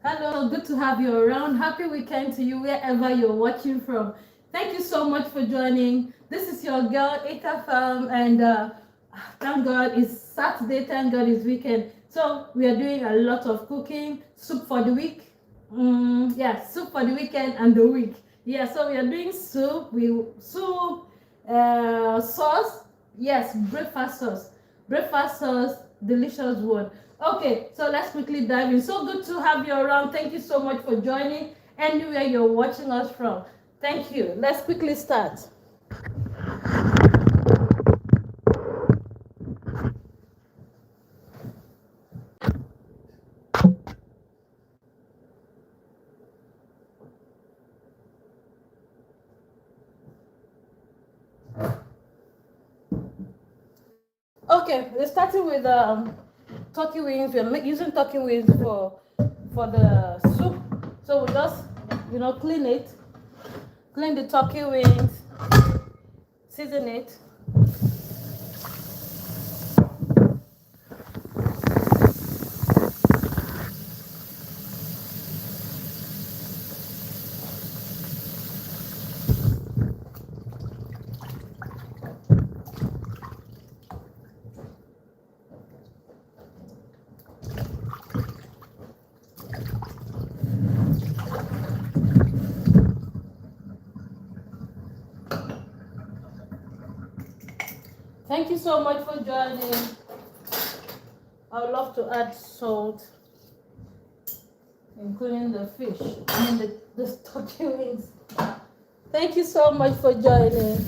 Hello, good to have you around. Happy weekend to you wherever you're watching from. Thank you so much for joining. This is your girl Ekafam, and thank God it's Saturday. Thank God it's weekend. So we are doing a lot of cooking, soup for the week. Yeah, soup for the weekend and the week. Yeah, so we are doing soup, sauce. Yes, breakfast sauce. Breakfast sauce, delicious one. Okay, so let's quickly dive in. So good to have you around. Thank you so much for joining anywhere you're watching us from. Thank you. Let's quickly start. Okay, we're starting with turkey wings. We're using turkey wings for the soup. So we just clean it, clean the turkey wings, season it. Thank you so much for joining. I would love to add salt, including the fish. The turkey wings. Thank you so much for joining.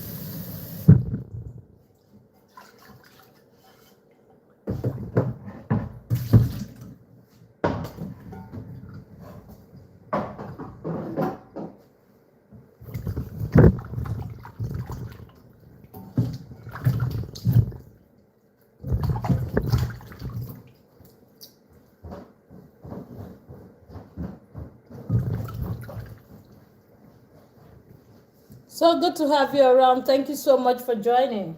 So good to have you around. Thank you so much for joining.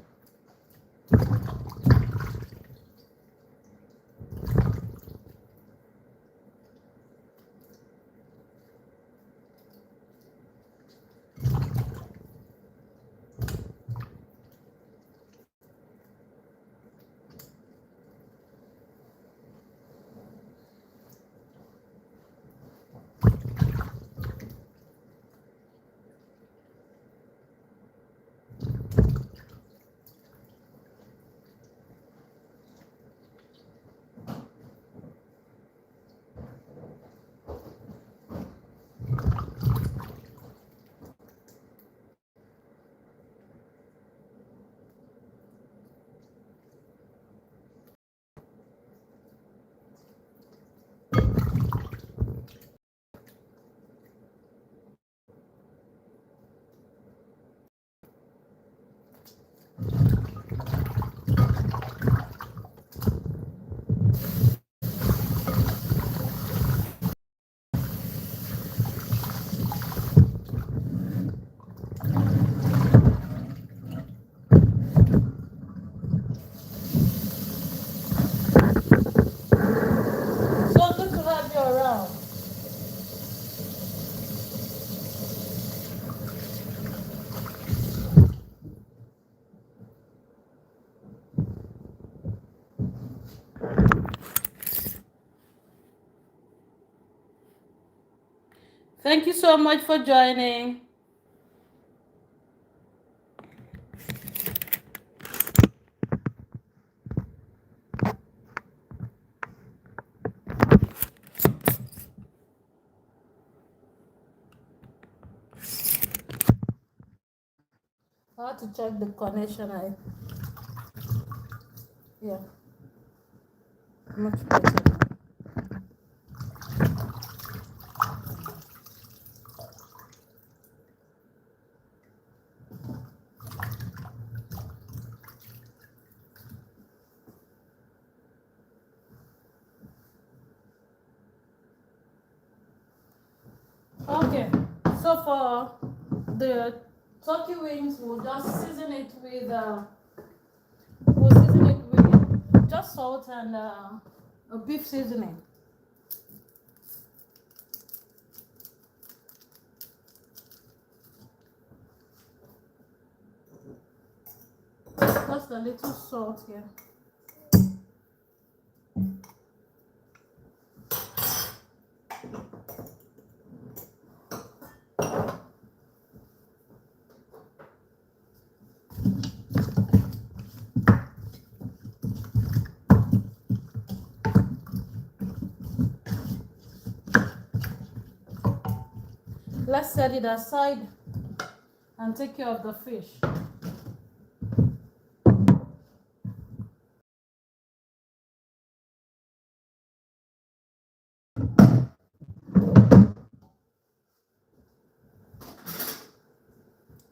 So good to have you around. Thank you so much for joining. I have to check the connection. Yeah, much better. Okay, so for the turkey wings, we'll just season it with just salt and a beef seasoning. a little salt here. Let's set it aside and take care of the fish.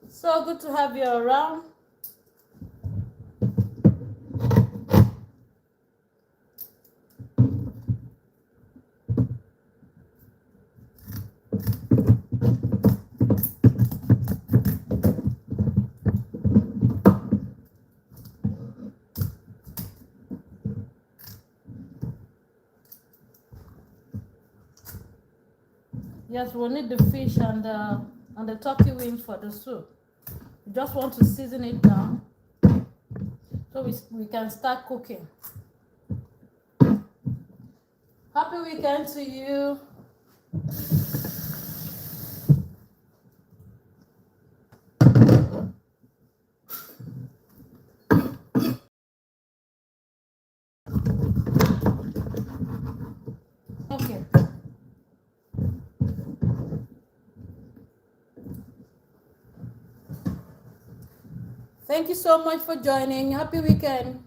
So good to have you around. Yes, we'll need the fish and the turkey wings for the soup. We just want to season it down so we can start cooking. Happy weekend to you. Okay. Thank you so much for joining. Happy weekend.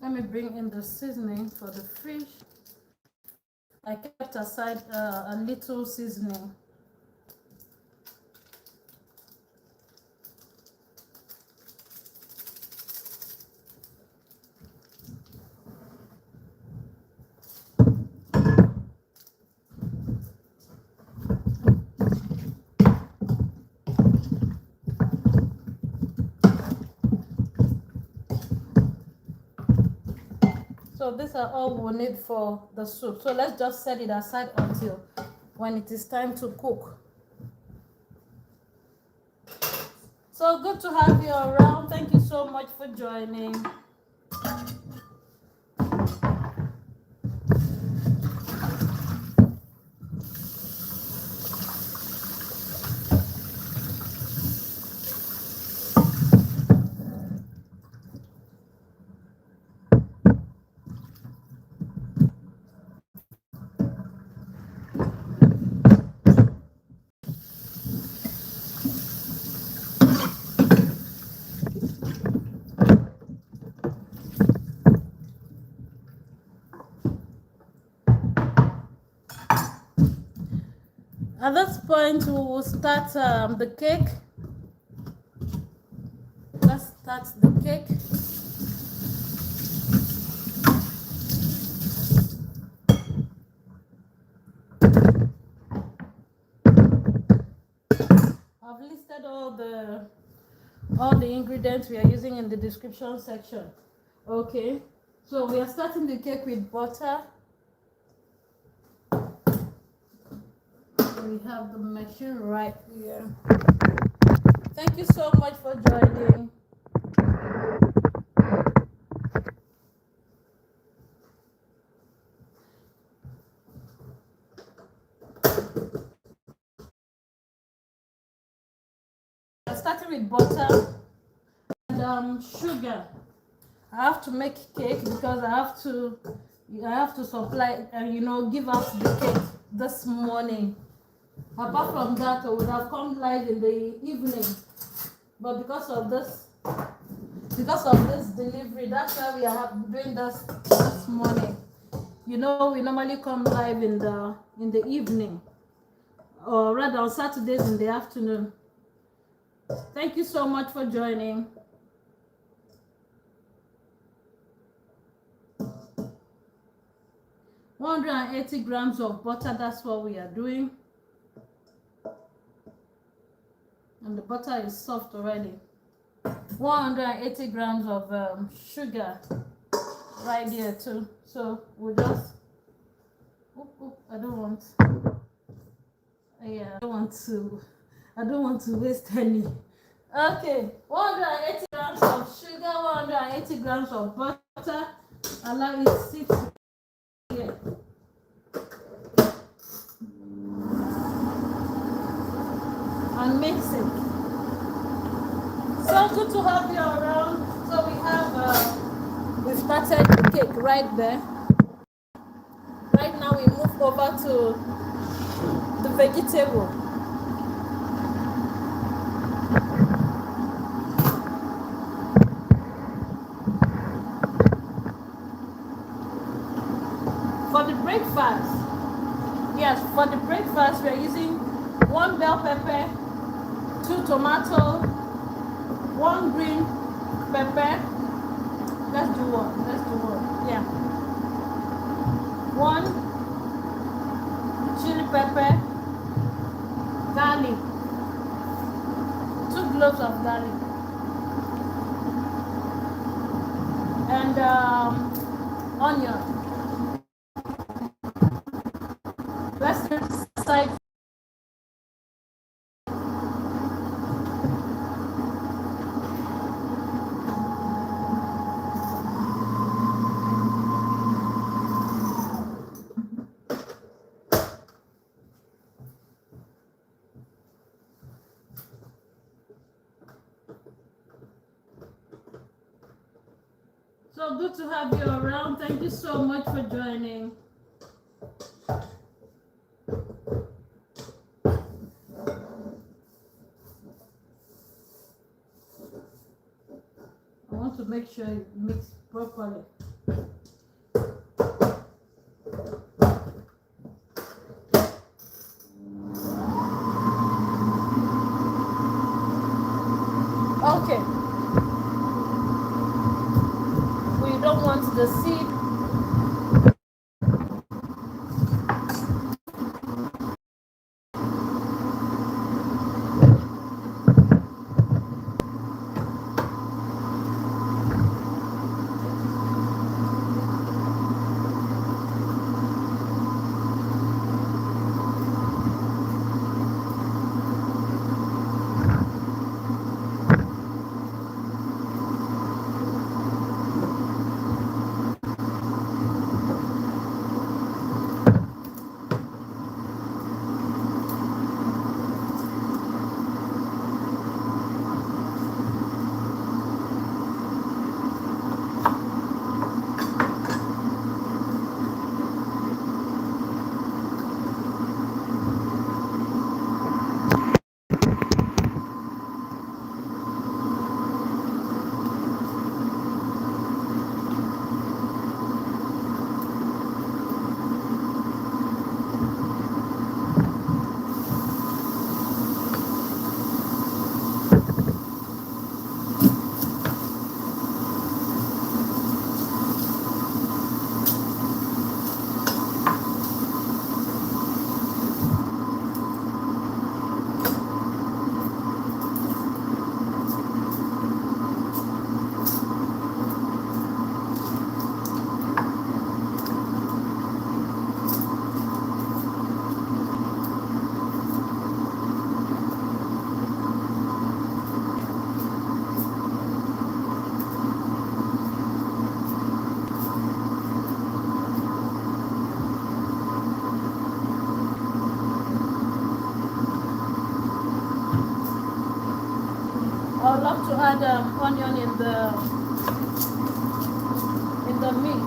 Let me bring in the seasoning for the fish. I kept aside a little seasoning. So these are all we'll need for the soup. So let's just set it aside until when it is time to cook. So good to have you around. Thank you so much for joining. At this point, we will start the cake. Let's start the cake. I've listed all the ingredients we are using in the description section. Okay, so we are starting the cake with butter. We have the machine right here. Thank you so much for joining. I'm starting with butter and sugar. I have to make cake because I have to supply and give out the cake this morning. Apart from that, I would have come live in the evening, but because of this because of this delivery. That's why we are doing this morning. You know, we normally come live in the evening, or rather on Saturdays in the afternoon. Thank you so much for joining. $180 grams of butter, that's what we are doing. And the butter is soft already. 180 grams of sugar right there too. So we'll just, I don't want, yeah, I don't want to waste any. Okay, 180 grams of sugar, 180 grams of butter. Allow it to sit here. And mix it. So good to have you around. So we started the cake right there. Right now we move over to the vegetable. For the breakfast, yes, for the breakfast we are using 1 bell pepper, 2 tomato, 1 green pepper. Let's do one. Yeah. 1 chili pepper, garlic, 2 cloves of garlic, and onion. Let's side. So good to have you around. Thank you so much for joining. I want to make sure it mixes properly. Okay. We don't want the seed. I would love to add onion in the meat.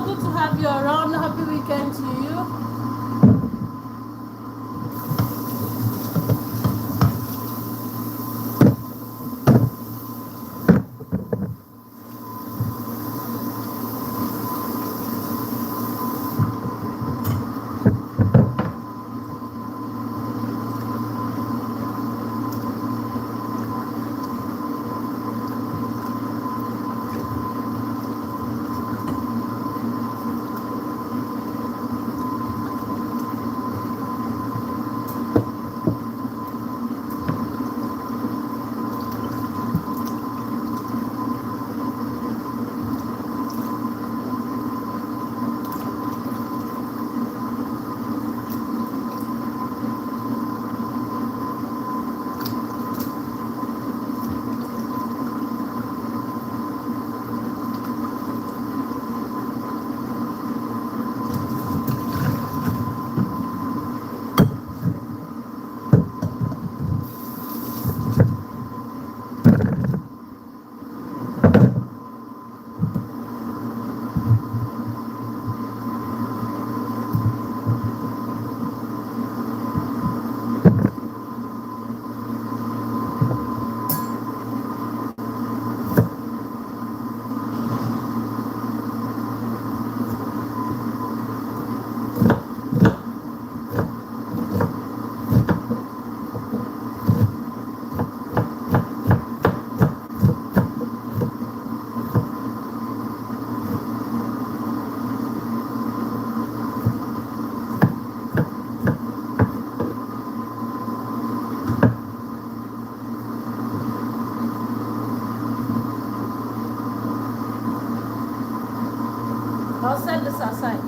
good to have you around. Happy weekend to you. I'll set this aside.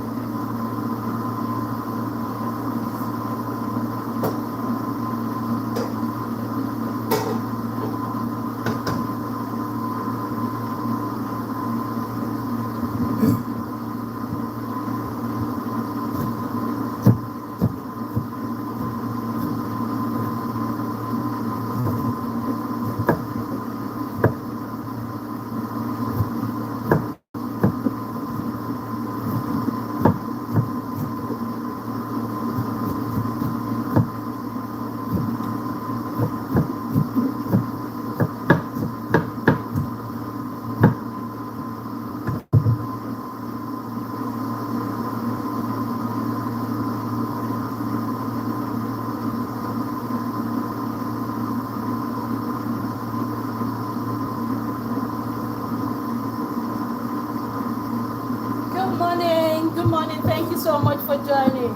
Good morning. Thank you so much for joining.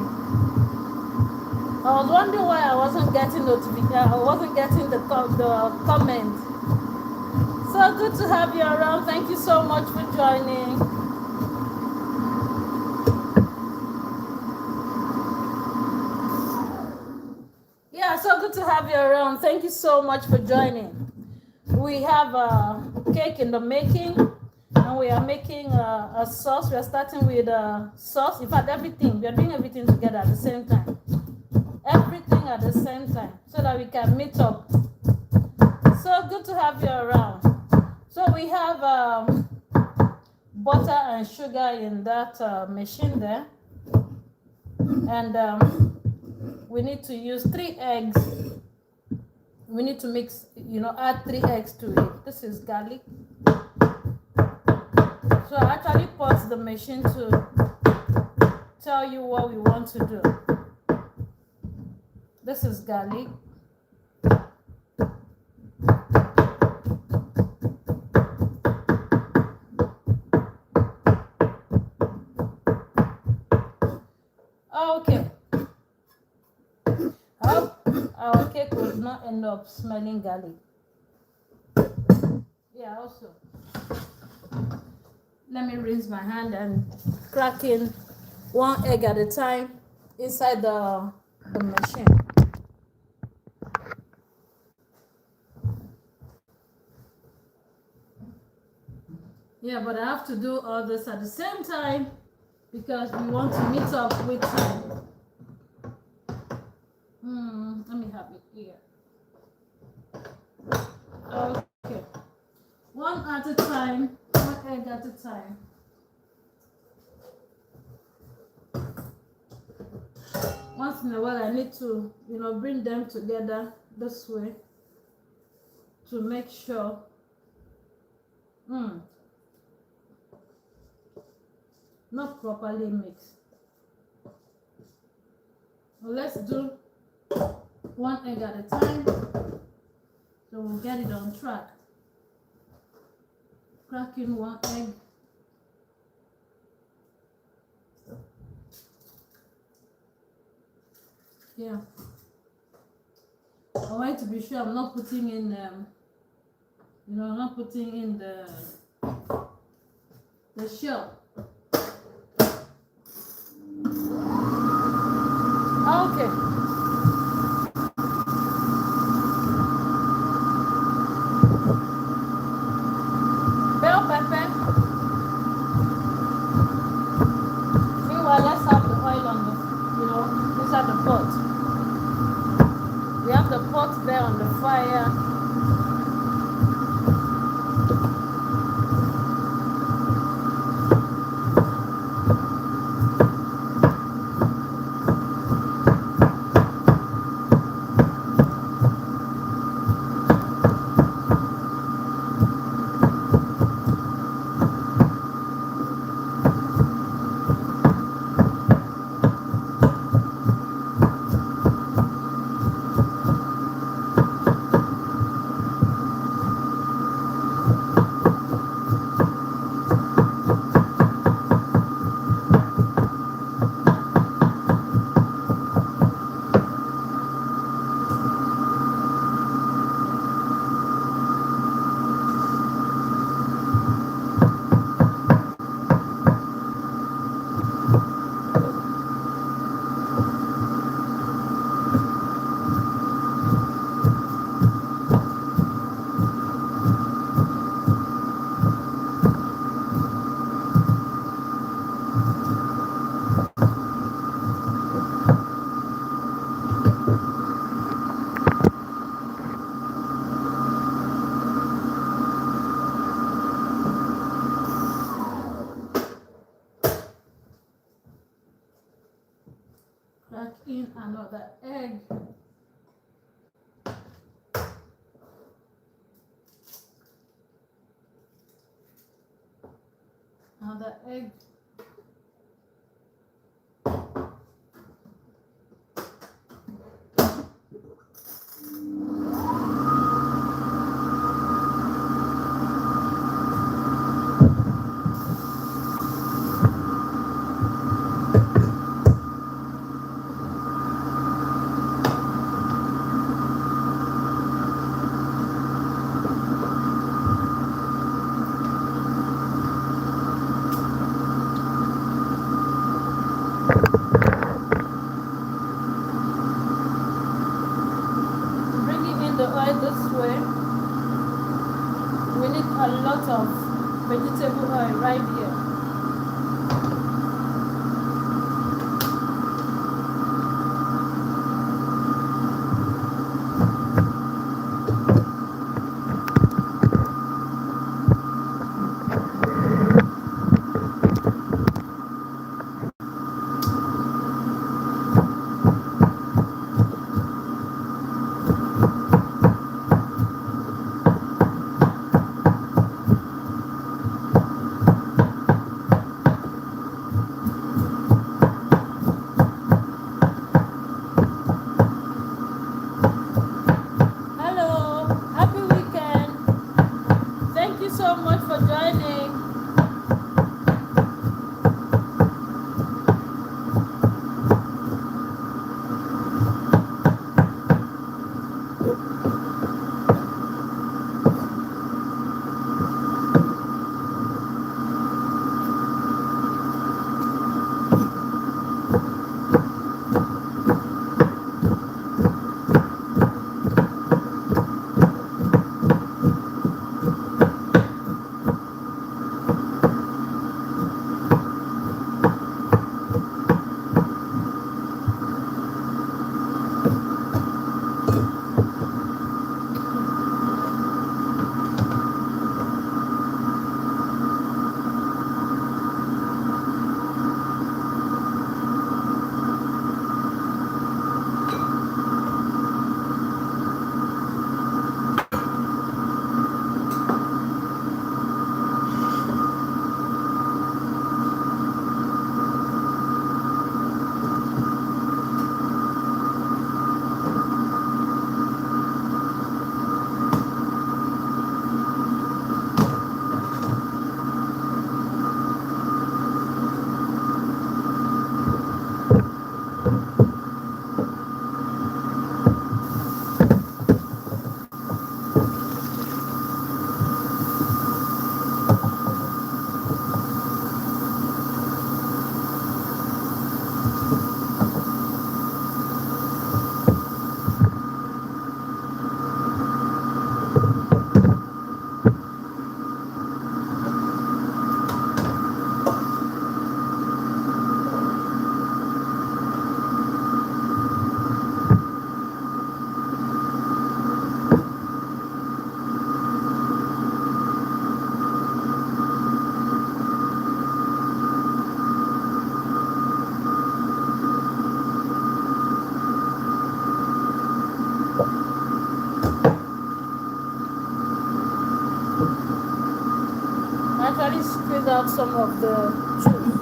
I was wondering why I wasn't getting notification. I wasn't getting the comment. So good to have you around. Thank you so much for joining. Yeah, so good to have you around. Thank you so much for joining. We have a cake in the making. And we are making a sauce. We are starting with sauce. In fact, everything. We are doing everything together at the same time. Everything at the same time, so that we can meet up. So good to have you around. So we have butter and sugar in that machine there. And we need to use 3 eggs. We need to mix, add 3 eggs to it. This is garlic. So I actually paused the machine to tell you what we want to do. This is garlic. Okay. Hope our cake will not end up smelling garlic. Yeah, also. Let me rinse my hand and crack in 1 egg at a time inside the machine. Yeah, but I have to do all this at the same time because we want to meet up with let me have it here. Okay. 1 at a time, 1 egg at a time. once in a while I need to, you know, bring them together this way to make sure not properly mixed. Well, let's do one egg at a time so we'll get it on track. Cracking one egg. Yeah, I want to be sure I'm not putting in you know, I'm not putting in the shell. Okay. Bell pepper. Meanwhile, let's have the oil on the, you know, these are the pot. We have the pot there on the fire. Crack in another egg. Another egg. out some of the juice.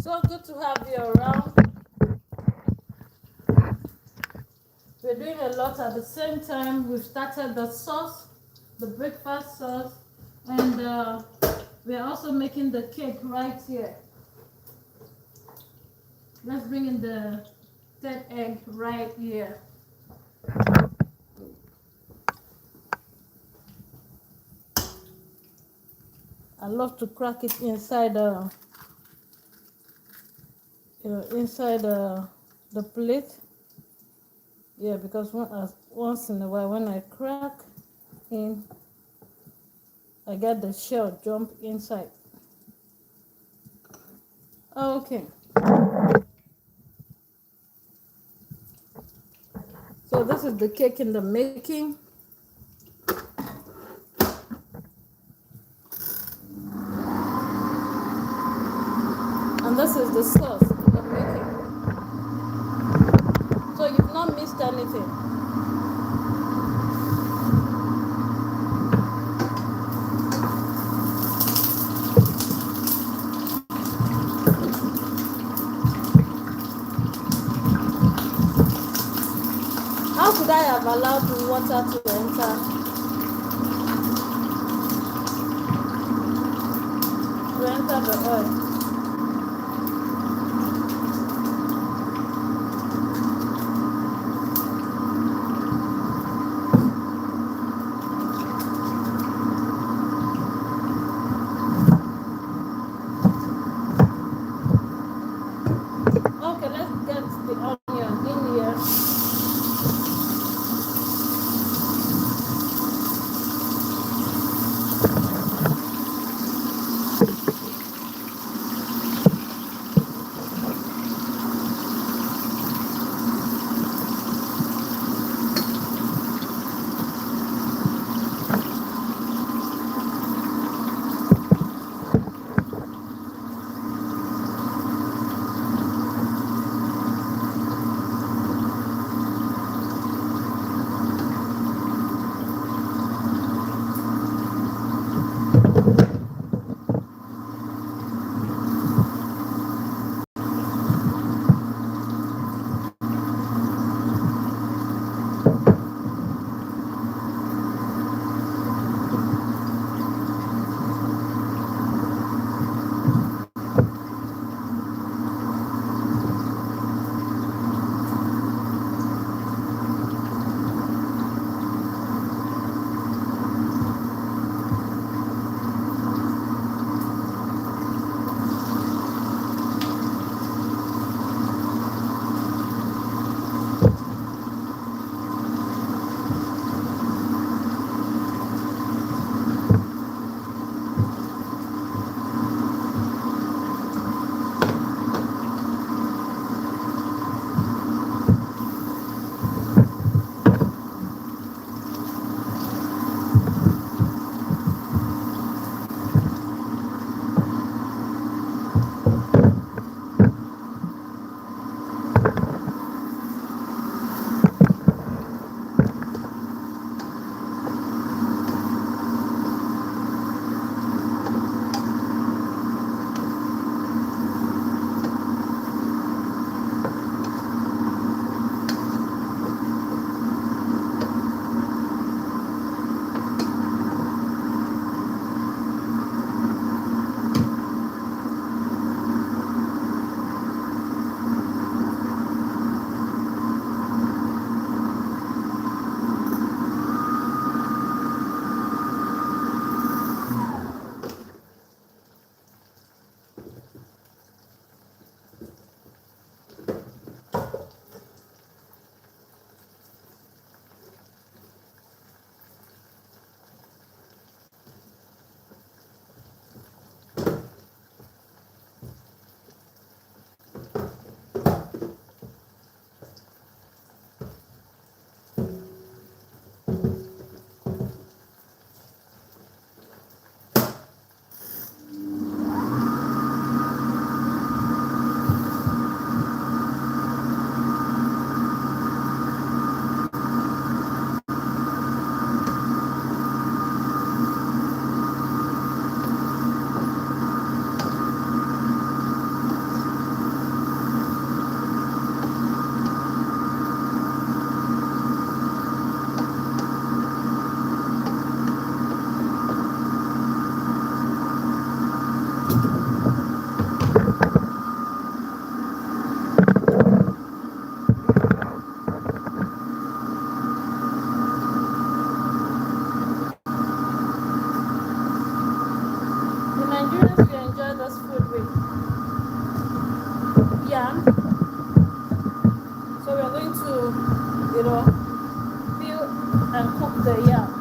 So good to have you around. We're doing a lot at the same time. We've started the sauce, the breakfast sauce, and we're also making the cake right here. Let's bring in the third egg right here. I love to crack it inside inside the plate. Yeah, because once in a while when I crack in, I get the shell jump inside. Okay. So this is the cake in the making. And this is the sauce in the making. So you've not missed anything. How could I have allowed the water to enter the oil? Okay, let's get the onion in here. yam. So we are going to, peel and cook the yam.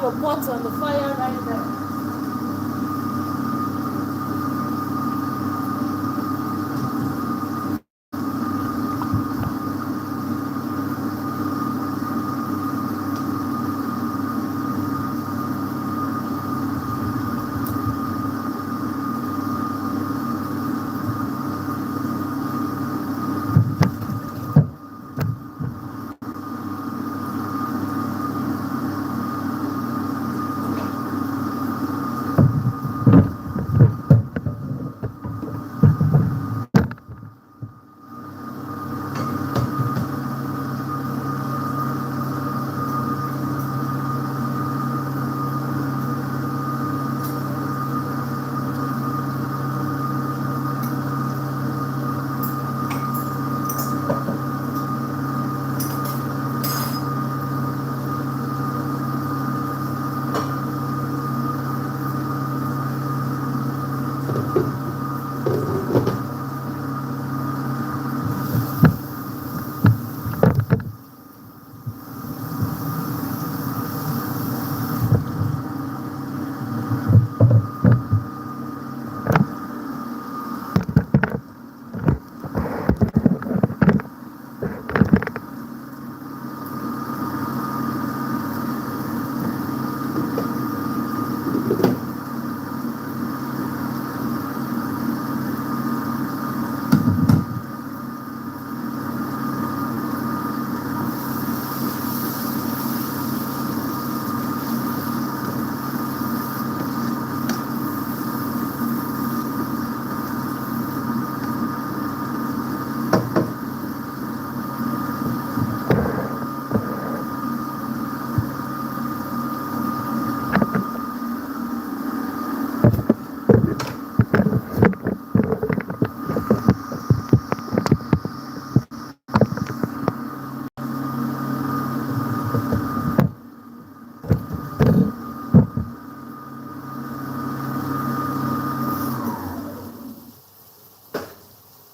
have a pot on the fire right there.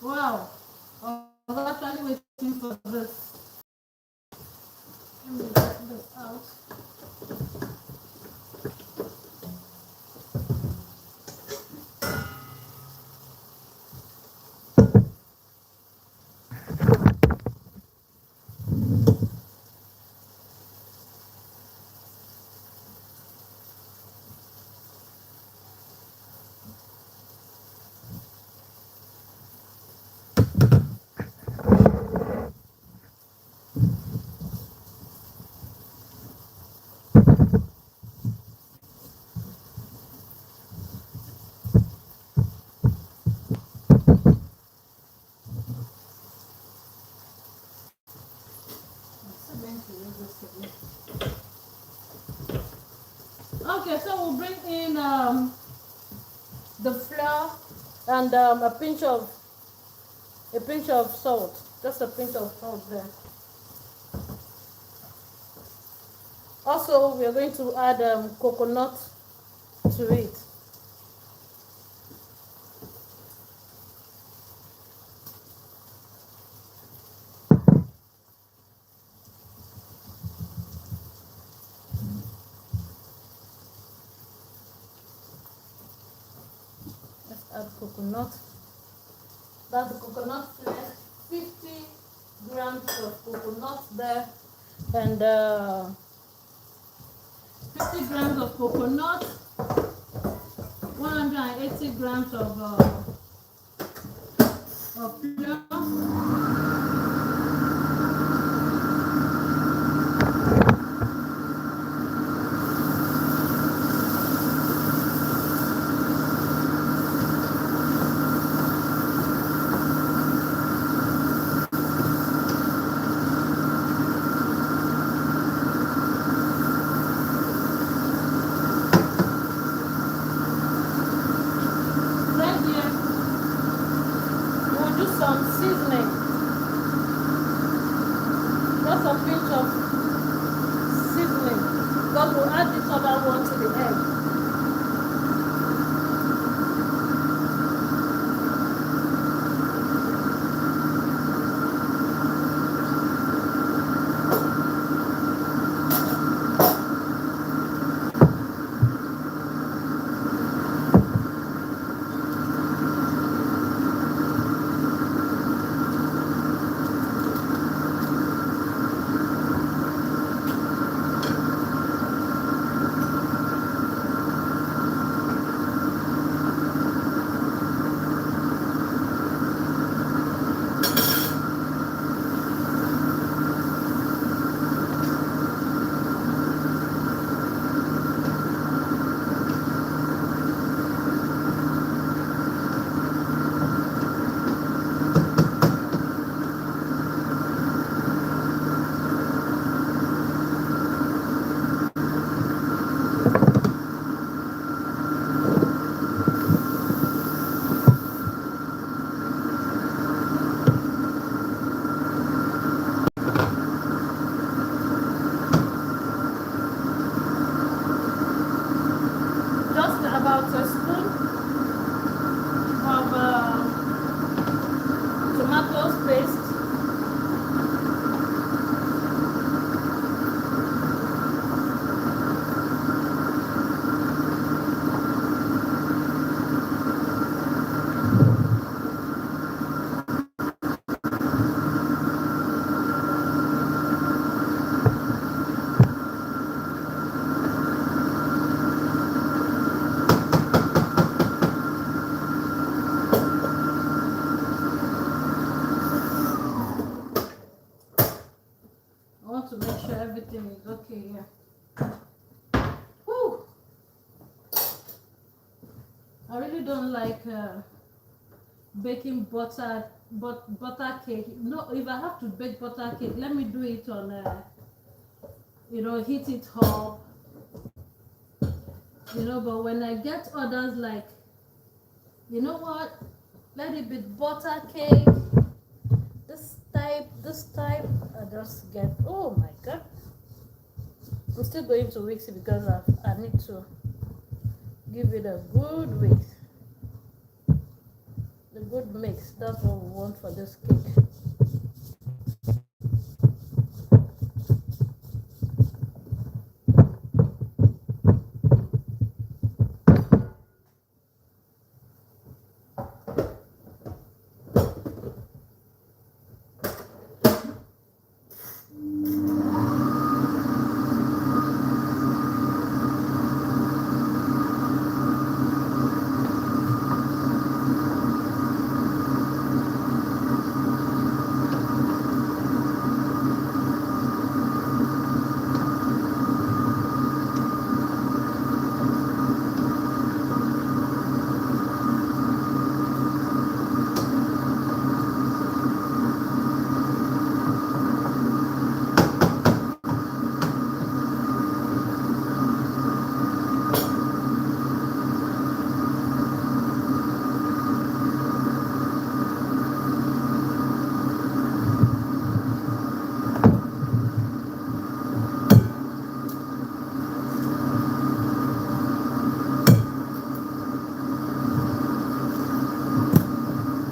Wow, I was actually waiting for this. Let me get this out. Okay, so we'll bring in the flour and a pinch of salt, just a pinch of salt there. Also, we are going to add coconut to it. Let's add coconut. That's the coconut flesh, 50 grams of coconut there, and 50 grams of coconut, 180 grams of flour. Some seasoning, just a pinch of seasoning, because we'll add this other one to the egg. everything is okay. Yeah. Whew. I really don't like baking butter cake. No, if I have to bake butter cake, let me do it on heat it up. But when I get others like, you know what, let it be butter cake, this type, I just get, oh my god. I'm still going to mix it because I need to give it a good mix. The good mix, that's what we want for this cake.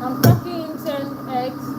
I'm cooking 10 eggs.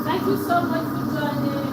Thank you so much for joining.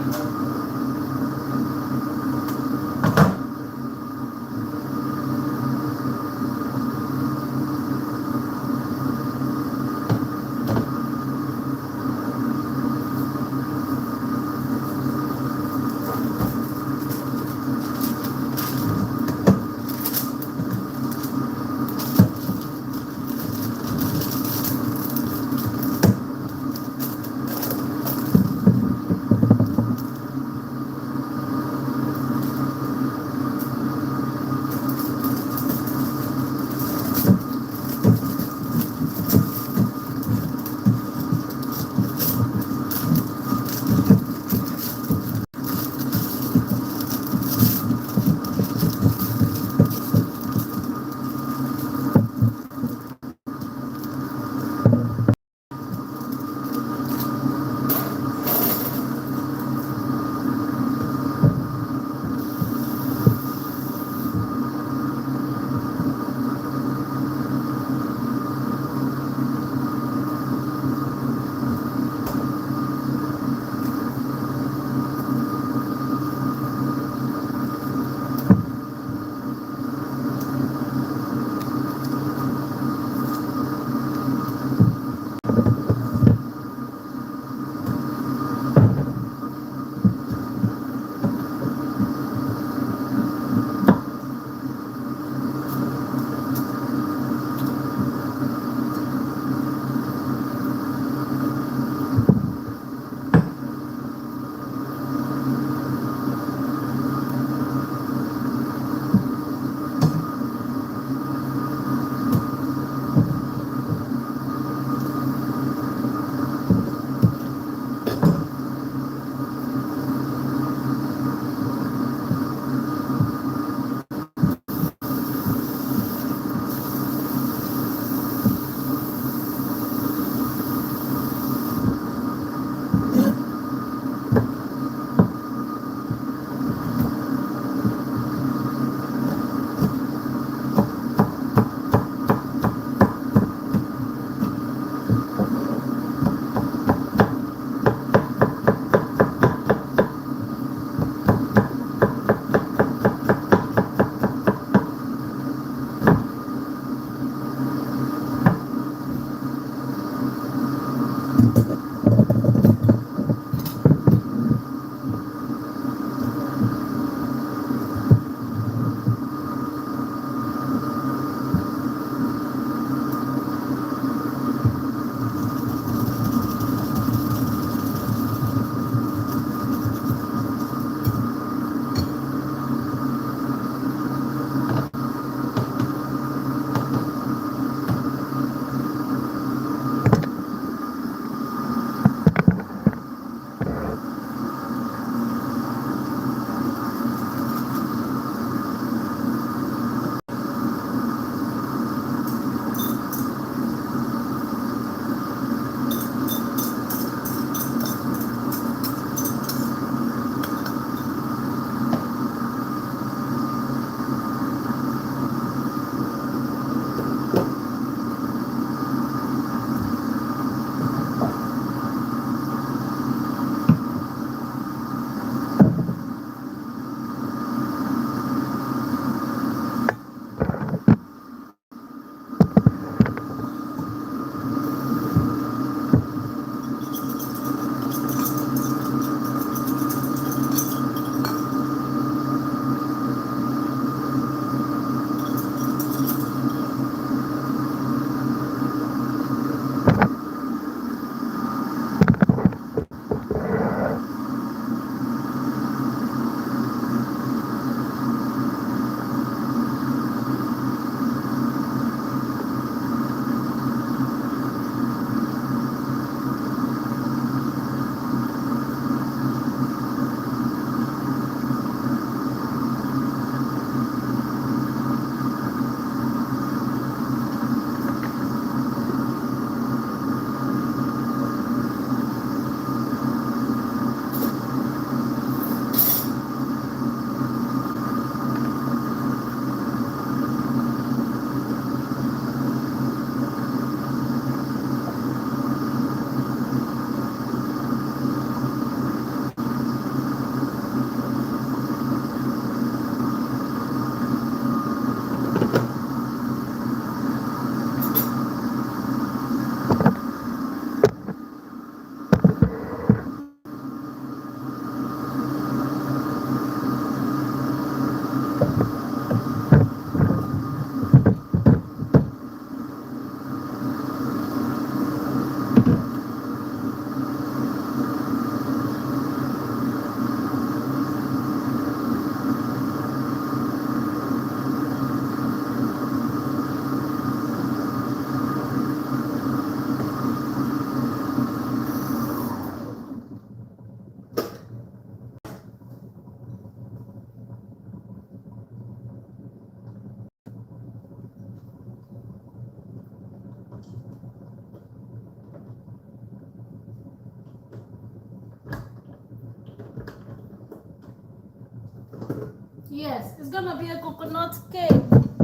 Yes, it's gonna be a coconut cake.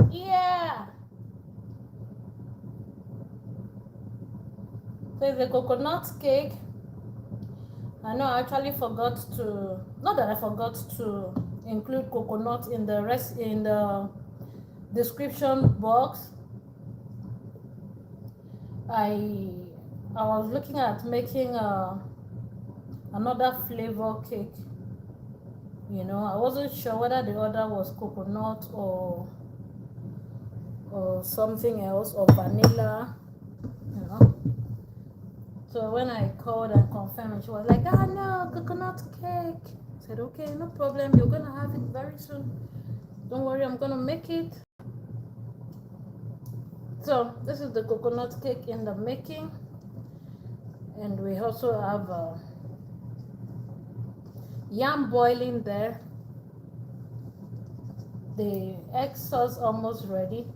Yeah. So it's a coconut cake. I know I actually forgot to, not that I forgot to include coconut in the rest in the description box. I was looking at making another flavor cake. You know, I wasn't sure whether the other was coconut or something else, or vanilla, you know. So when I called and confirmed, she was like, "Ah, no, coconut cake." I said, "Okay, no problem. You're gonna have it very soon. Don't worry, I'm gonna make it." So this is the coconut cake in the making, and we also have yam boiling there. The egg sauce almost ready.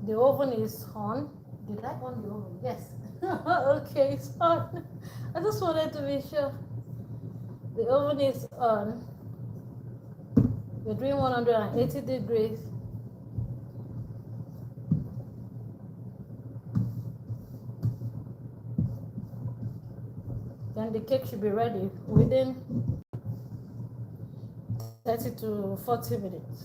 The oven is on. Did I on the oven? Yes. Okay, it's on. I just wanted to be sure. The oven is on. We're doing 180 degrees. Then the cake should be ready within 30 to 40 minutes.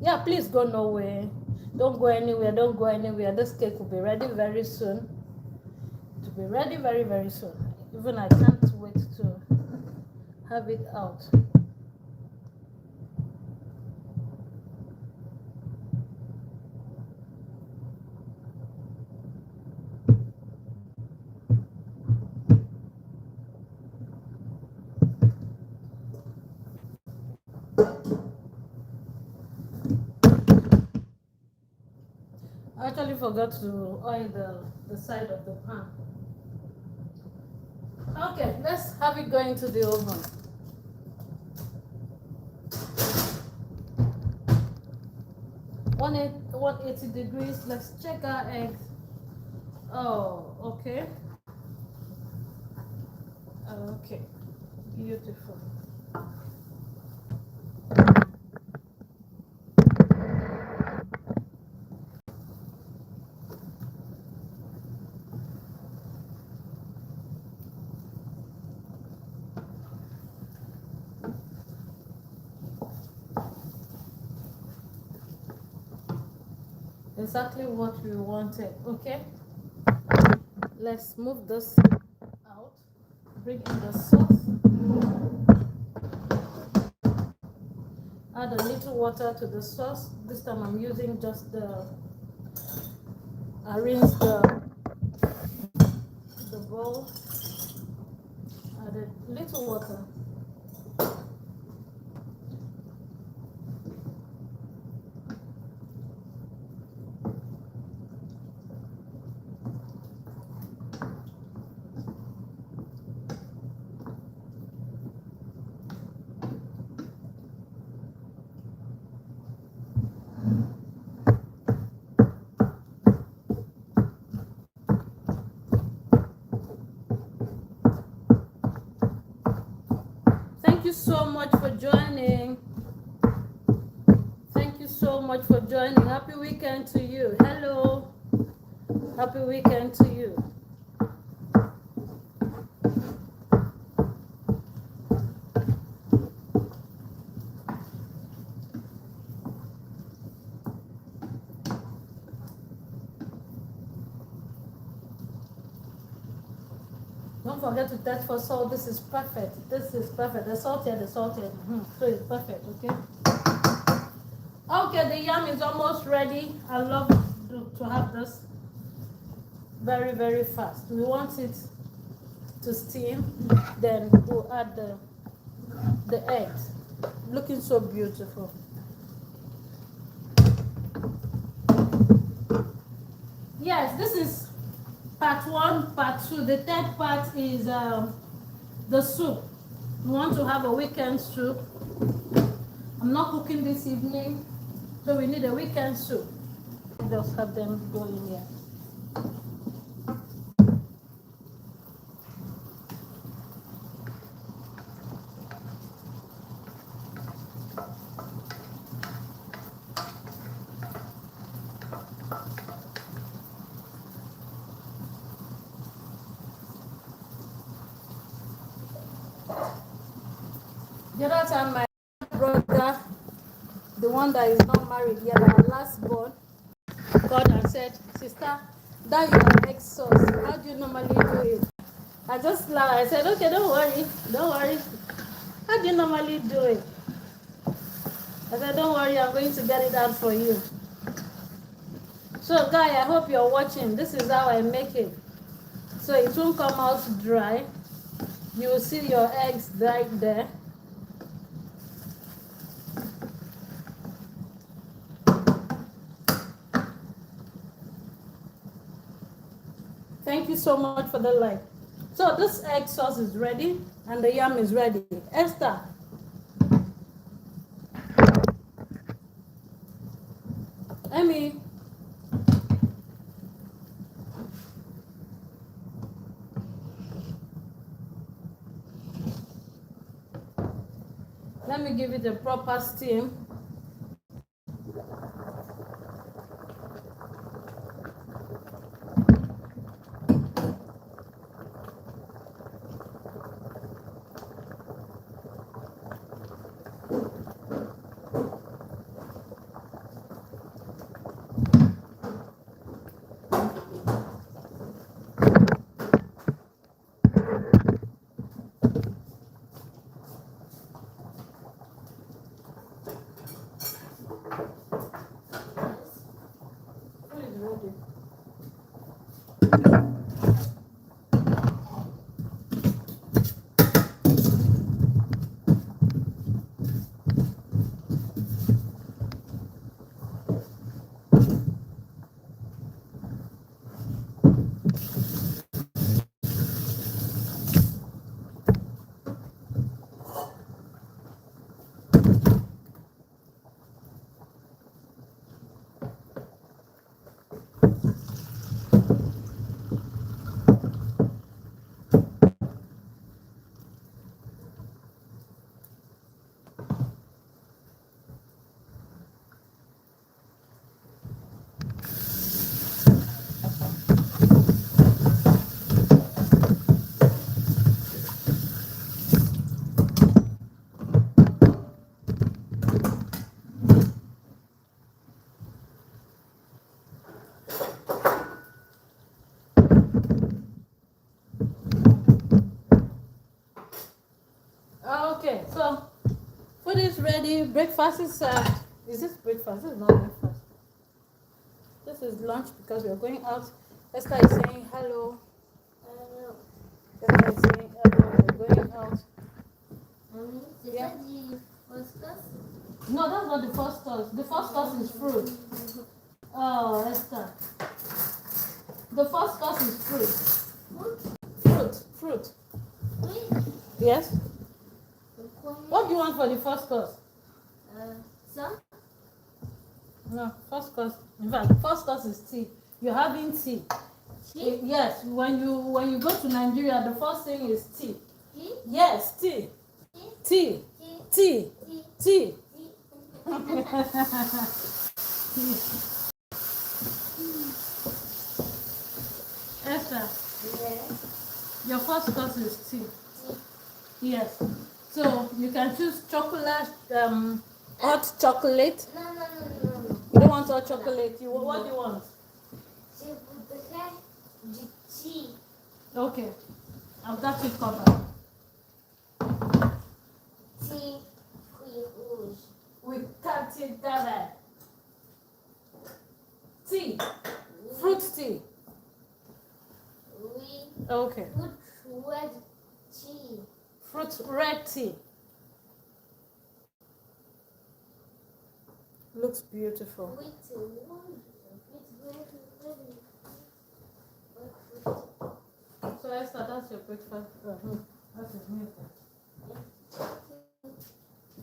Yeah, please go nowhere. Don't go anywhere. Don't go anywhere. This cake will be ready very soon. It will be ready very, very soon. Even I can't wait to have it out. I actually forgot to oil the side of the pan. Okay, let's have it go into the oven. 180 degrees. Let's check our eggs. Oh, okay. Okay, beautiful. Exactly what we wanted. Okay, let's move this out. Bring in the sauce. Add a little water to the sauce. This time I'm using just I rinse the bowl. Add a little water. Thank you so much for joining. Thank you so much for joining. Happy weekend to you. Hello. Happy weekend to you. Don't forget to test for salt. This is perfect. This is perfect. The salt here, the salt here. So it's perfect, okay? Okay, the yam is almost ready. I love to have this very, very fast. We want it to steam. Then we'll add the eggs. Looking so beautiful. Yes, this is part 1, part 2. The third part is the soup. We want to have a weekend soup. I'm not cooking this evening, so we need a weekend soup. Just have them go in here. The other time, my brother, the one that is not married yet, our last born, called and said, "Sister, that your egg sauce, how do you normally do it?" I just laughed. I said, "Okay, don't worry, don't worry. How do you normally do it?" I said, "Don't worry, I'm going to get it out for you." So, guy, I hope you're watching. This is how I make it. So it won't come out dry. You will see your eggs right there. Thank you so much for the like. So this egg sauce is ready and the yam is ready. Esther. Emmy. Let me give it a proper steam. Okay, so food is ready. Breakfast is served. Is this breakfast? This is not breakfast. This is lunch because we are going out. Esther is saying hello. Hello. Esther is saying hello. We're going out. Yeah. No, that's not the first course. The first course is fruit. Oh, Esther. The first course is fruit. Fruit. Yes. What do you want for the first course? Some? No, first course. In fact, first course is tea. You're having tea. Tea? Yes. When you go to Nigeria, the first thing is tea. Tea? Yes, tea. Tea? Tea. Tea. Esther, Yes. your first course is tea. Tea. Yes. So you can choose chocolate, hot chocolate. No. You don't want hot chocolate. What do you want? Tea. Okay. I've got it covered. Tea. Rouge. We cut it covered. Tea. Fruit tea. We Okay. put red tea. Fruit red tea. Looks beautiful. So Esther, that's your breakfast. That's your milk.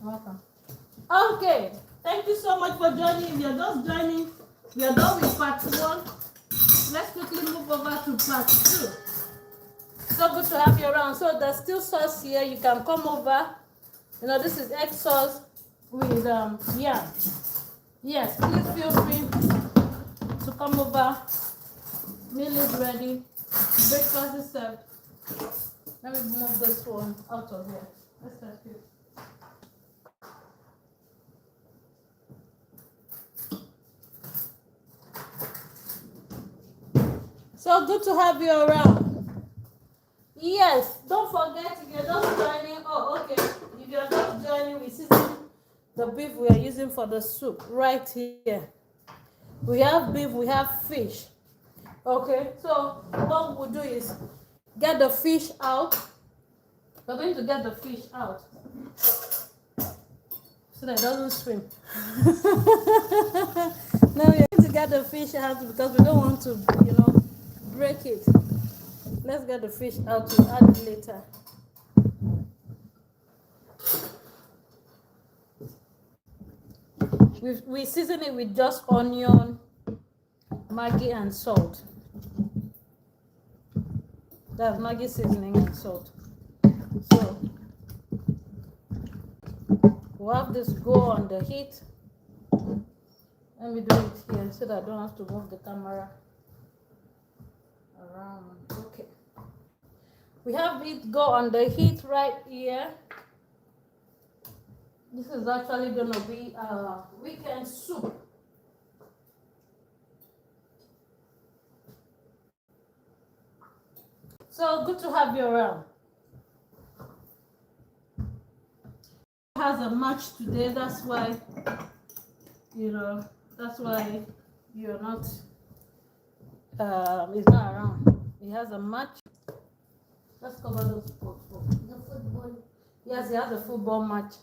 Welcome. Okay. Thank you so much for joining. If you're just joining, you're done with part 1. Let's quickly move over to part 2. So good to have you around. So there's still sauce here. You can come over. You know, this is egg sauce with yam. Yes, please feel free to come over. Meal is ready. Breakfast is served. Let me move this one out of here. Let's start here. So good to have you around. Yes, don't forget if you're just joining. Oh, okay. If you're just joining, we season the beef we are using for the soup right here. We have beef, we have fish. Okay, so what we'll do is get the fish out. We're going to get the fish out so that it doesn't swim. Now we're going to get the fish out because we don't want to, break it. Let's get the fish out to add it later. We season it with just onion, Maggi, and salt. That's Maggi seasoning and salt. So we'll have this go on the heat. Let me do it here so that I don't have to move the camera around. Okay. We have it go on the heat right here. This is actually going to be a weekend soup. So good to have you around. Has a match today, that's why you're not he's not around. He has a match. Let's cover those football. The football. Yes, he has a football match.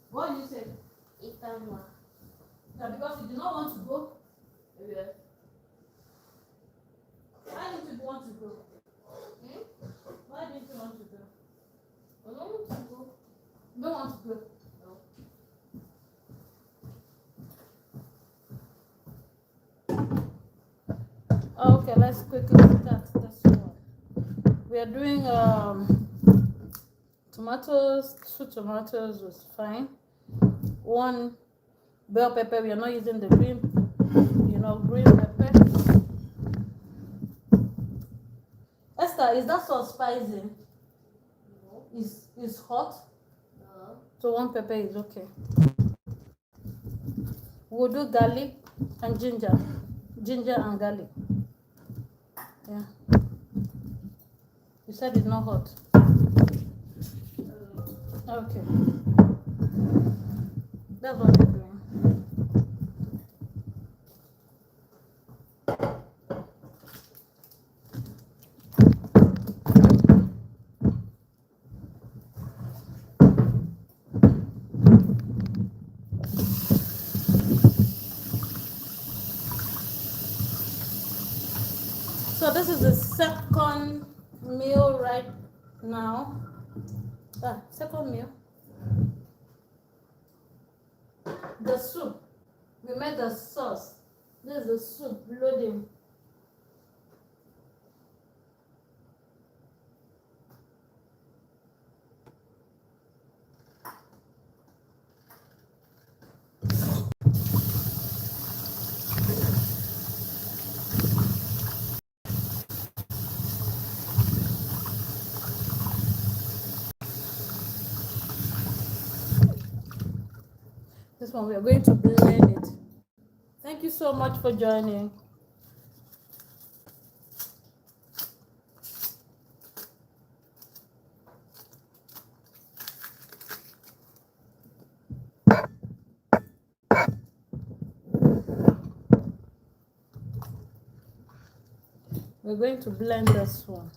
What did you say? Ekafam. Yeah, because you do not want to go. Yeah. Why didn't you want to go? Why didn't you want to go? I don't want to go. You don't want to go. Okay, let's quickly start this one. We are doing tomatoes. 2 tomatoes was fine. 1 bell pepper. We are not using the green pepper. Esther, is that so spicy? No. Is hot? No. So 1 pepper is okay. We'll do garlic and ginger and garlic. Yeah. You said it's not hot. Okay. That's what you're doing. So this is the second meal right now. Second meal. The soup. We made the sauce. This is the soup loading. This one we are going to blend it. Thank you so much for joining. We're going to blend this one.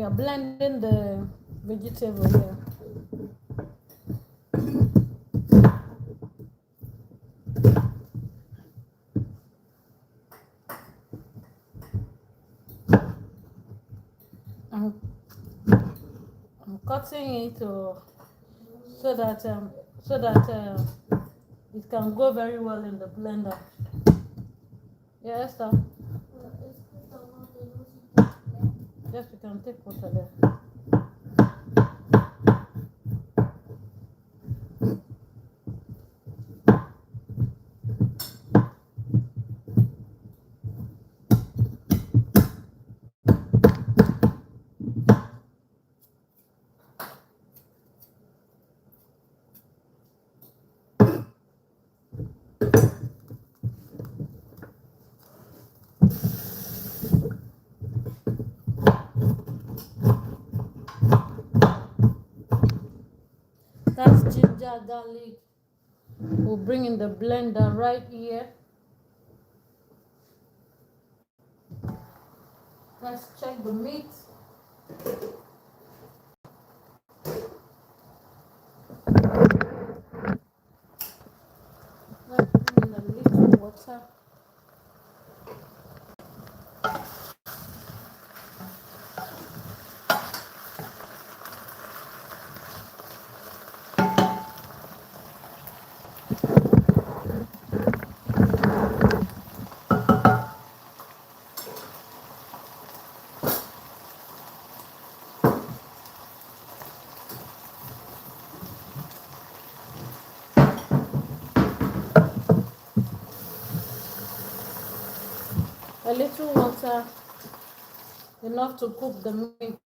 are blending the vegetable here. I'm, I'm cutting it so that it can go very well in the blender. Yeah, Esther. Yes, you can take water there. That's ginger, garlic. We'll bring in the blender right here. Let's check the meat. Let's bring in a little water. A little water, enough to cook the meat.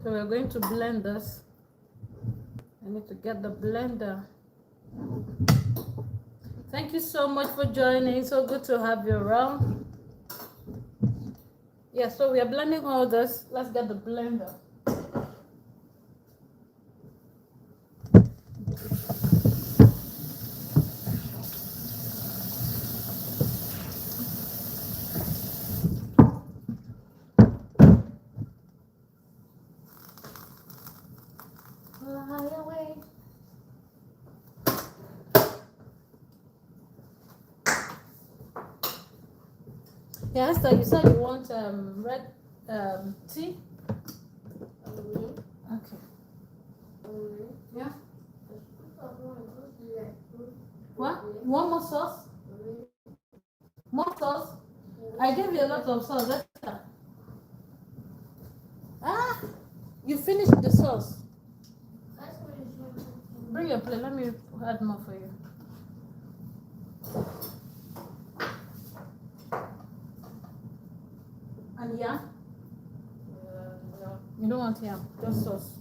So we're going to blend this. I need to get the blender. Thank you so much for joining. So good to have you around. Yeah, so we are blending all this. Let's get the blender. Fly away. Yeah, Esther, you said you want red tea? Okay. Yeah. What? You want more sauce? More sauce? I gave you a lot of sauce. Esther. Ah! You finished the sauce. Bring your plate. Let me add more for you. And yam? No. You don't want yam, just sauce.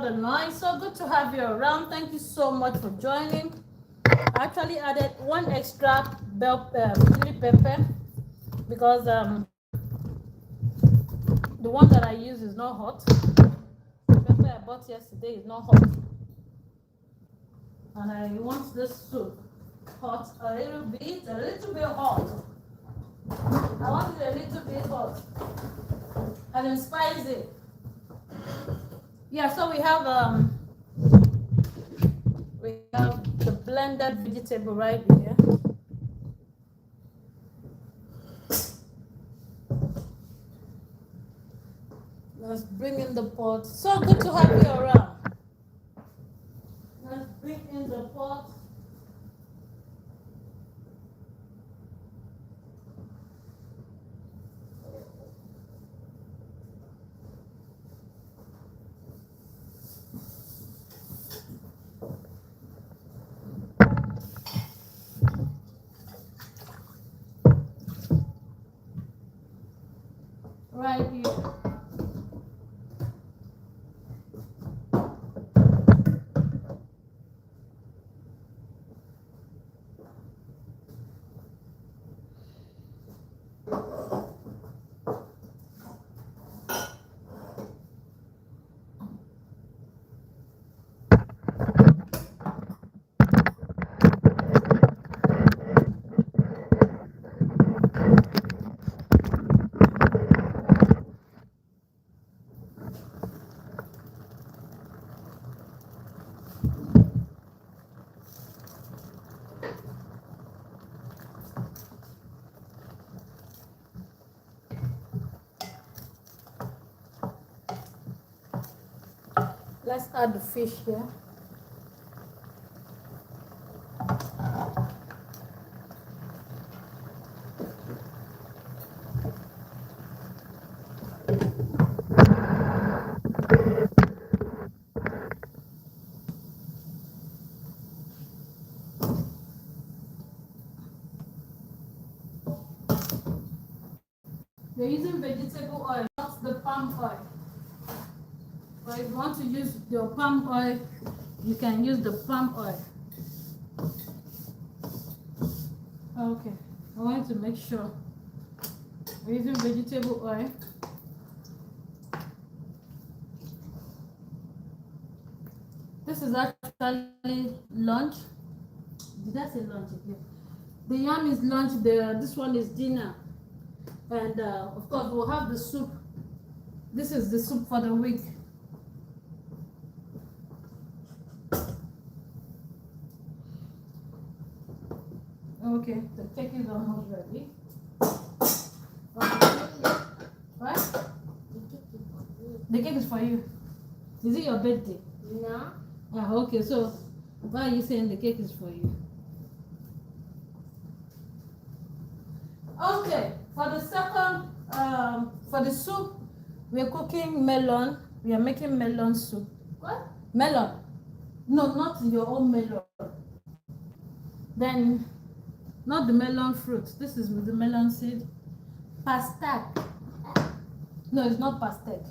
the noise. So good to have you around. Thank you so much for joining. I actually added one extra bell chili pepper because the one that I use is not hot. The pepper I bought yesterday is not hot, and I want this soup hot a little bit hot. I want it a little bit hot and then spicy. Yeah, so we have the blended vegetable right here. Let's bring in the pot. So good to have you around. Let's bring in the pot. Right here. Let's add the fish here. We're using vegetable oil, not the palm oil. But if you want to use your palm oil, you can use the palm oil. Okay, I want to make sure we're using vegetable oil. This is actually lunch. Did I say lunch again? The yam is lunch, this one is dinner. And of course, we'll have the soup. This is the soup for the week. Okay, the cake is almost ready. What? The cake is for you. Is it your birthday? No. Okay, so why are you saying the cake is for you? Okay, for the second, for the soup, we're cooking melon. We are making melon soup. What? Melon. No, not your own melon. Then, not the melon fruit. This is with the melon seed. Pastèque. No, it's not pastèque.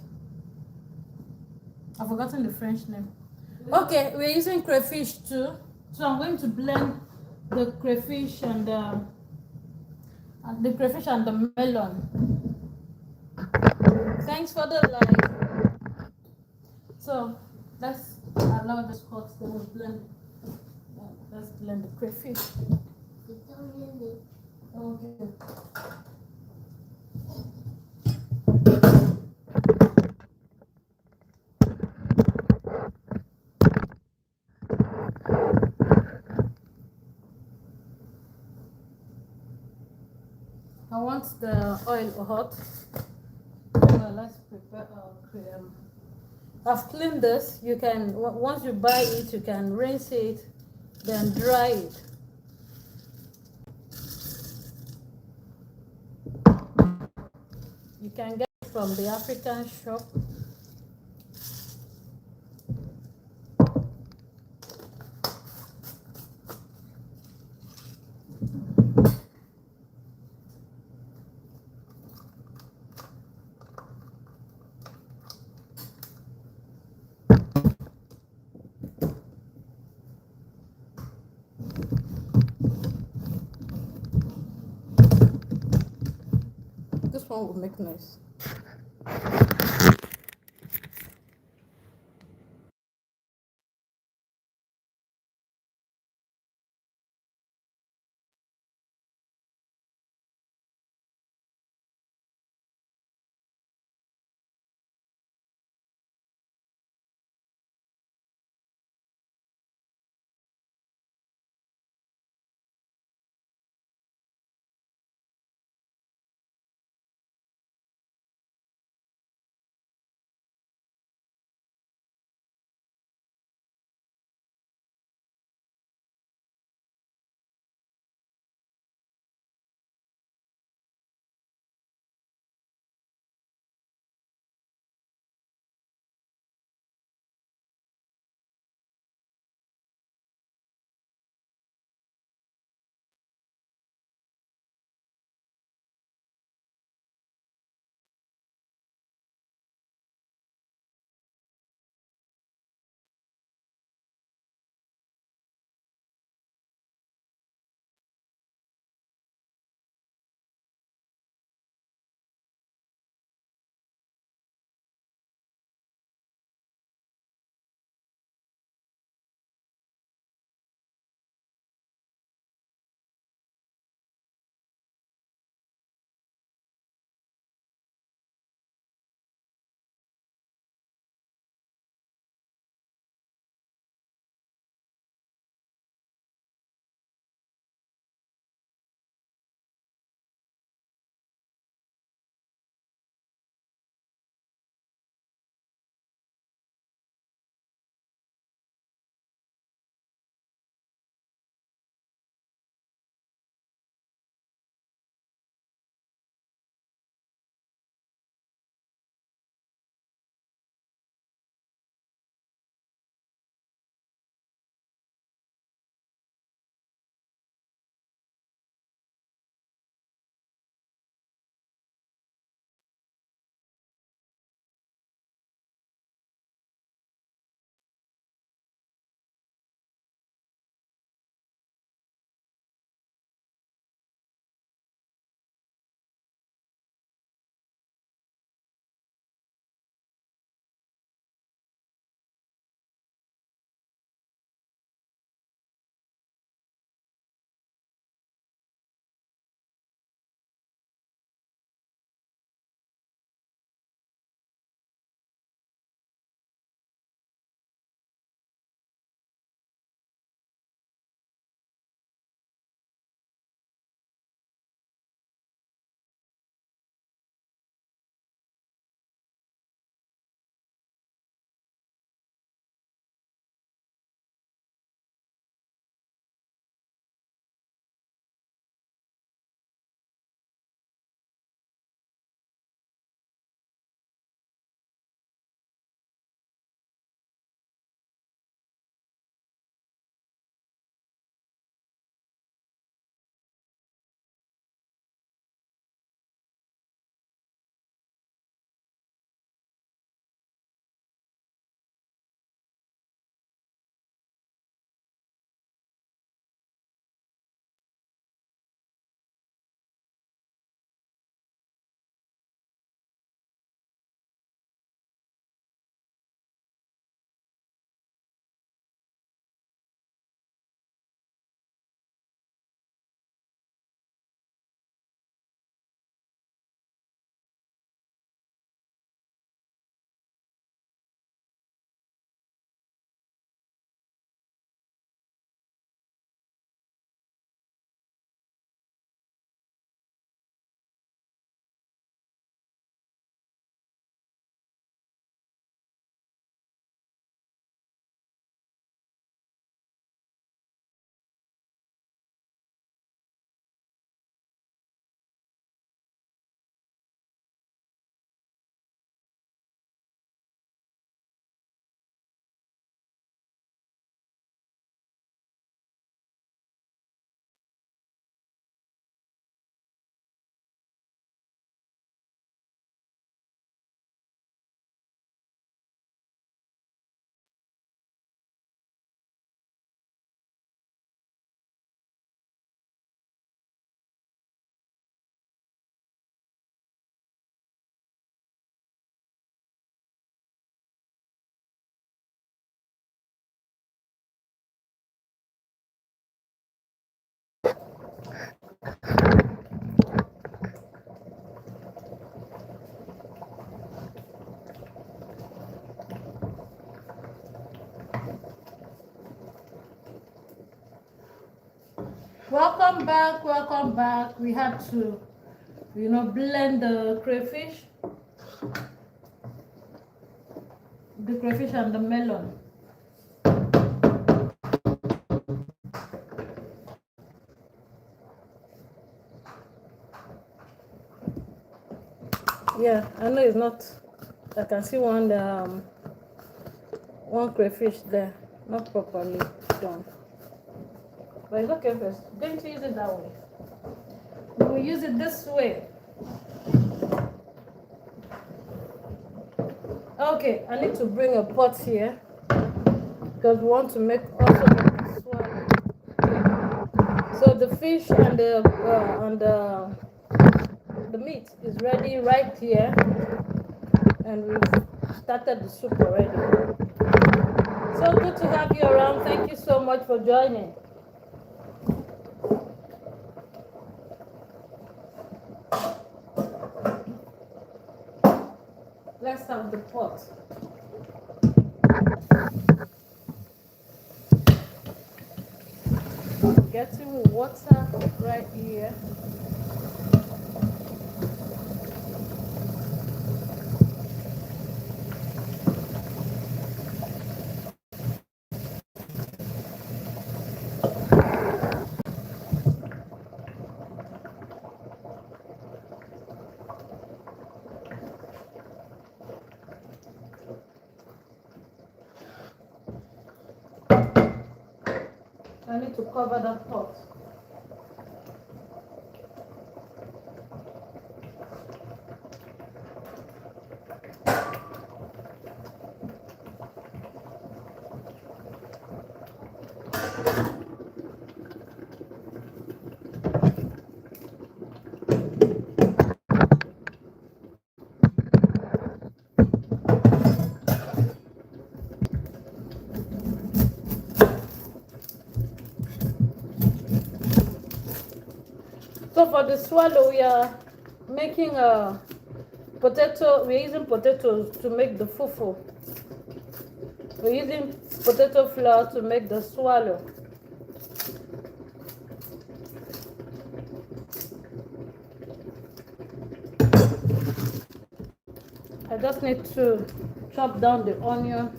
I've forgotten the French name. Okay, we're using crayfish too. So I'm going to blend the crayfish and the melon. Thanks for the like. So let's allow this hot. Then we'll blend. Let's blend the crayfish. Okay. I want the oil hot. Well, let's prepare our cream. I've cleaned this. You can, once you buy it, you can rinse it, then dry it. You can get it from the African shop. This one will make noise. welcome back, welcome back. We have to, blend the crayfish and the melon. Yeah, I know it's not. I can see one crayfish there, not properly done. But it's okay first. Going to use it that way. We'll use it this way. Okay, I need to bring a pot here because we want to make also the swallow. So the fish and the meat is ready right here, and we've started the soup already. So good to have you around. Thank you so much for joining. Let's have the pot. Getting water right here. I need to cover that pot. So for the swallow, we are making a potato. We're using potatoes to make the fufu. We're using potato flour to make the swallow. I just need to chop down the onion.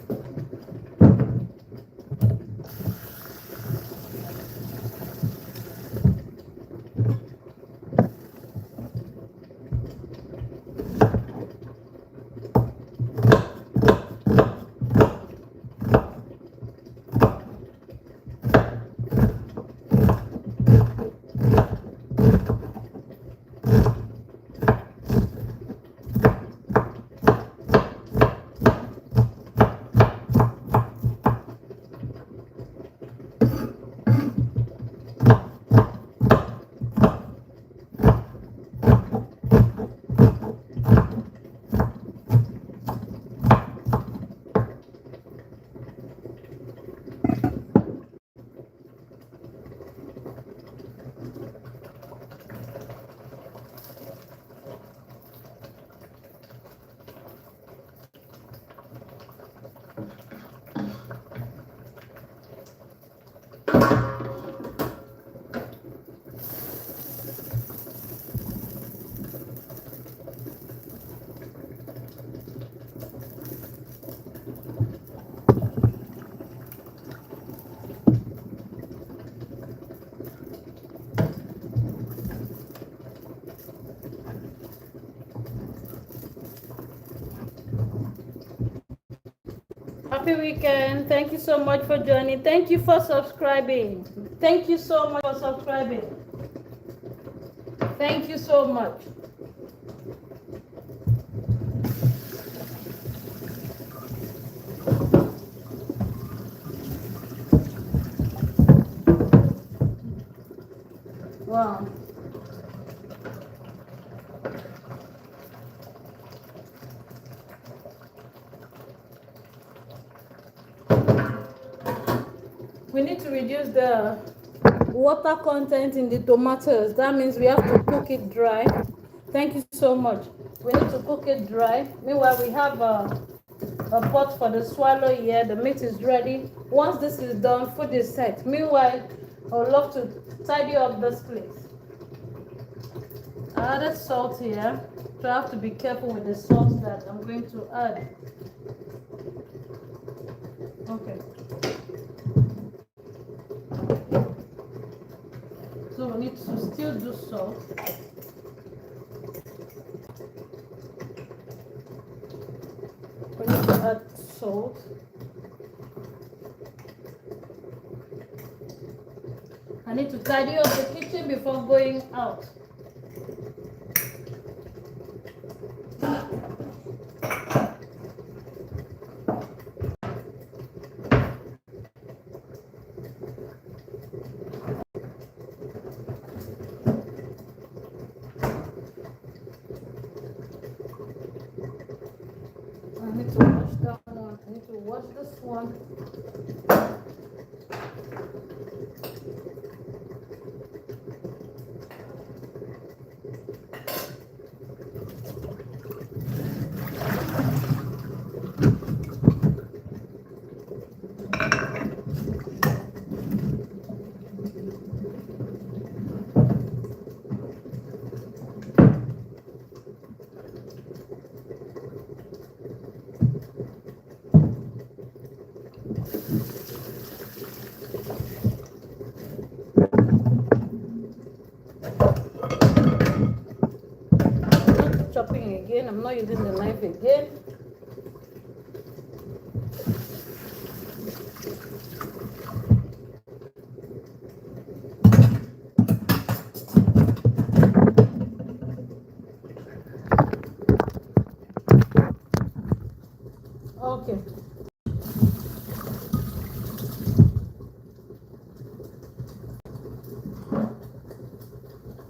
Happy weekend. Thank you so much for joining. Thank you for subscribing. Thank you so much for subscribing. Thank you so much. Wow. We need to reduce the water content in the tomatoes. That means we have to cook it dry. Thank you so much. We need to cook it dry. Meanwhile, we have a pot for the swallow here. The meat is ready. Once this is done, food is set. Meanwhile, I would love to tidy up this place. I added salt here, so I have to be careful with the salt that I'm going to add. Okay. So we need to still do salt. We need to add salt. I need to tidy up the kitchen before going out. I need to wash that one. I need to wash this one. Chopping again. I'm not using the knife again. Okay.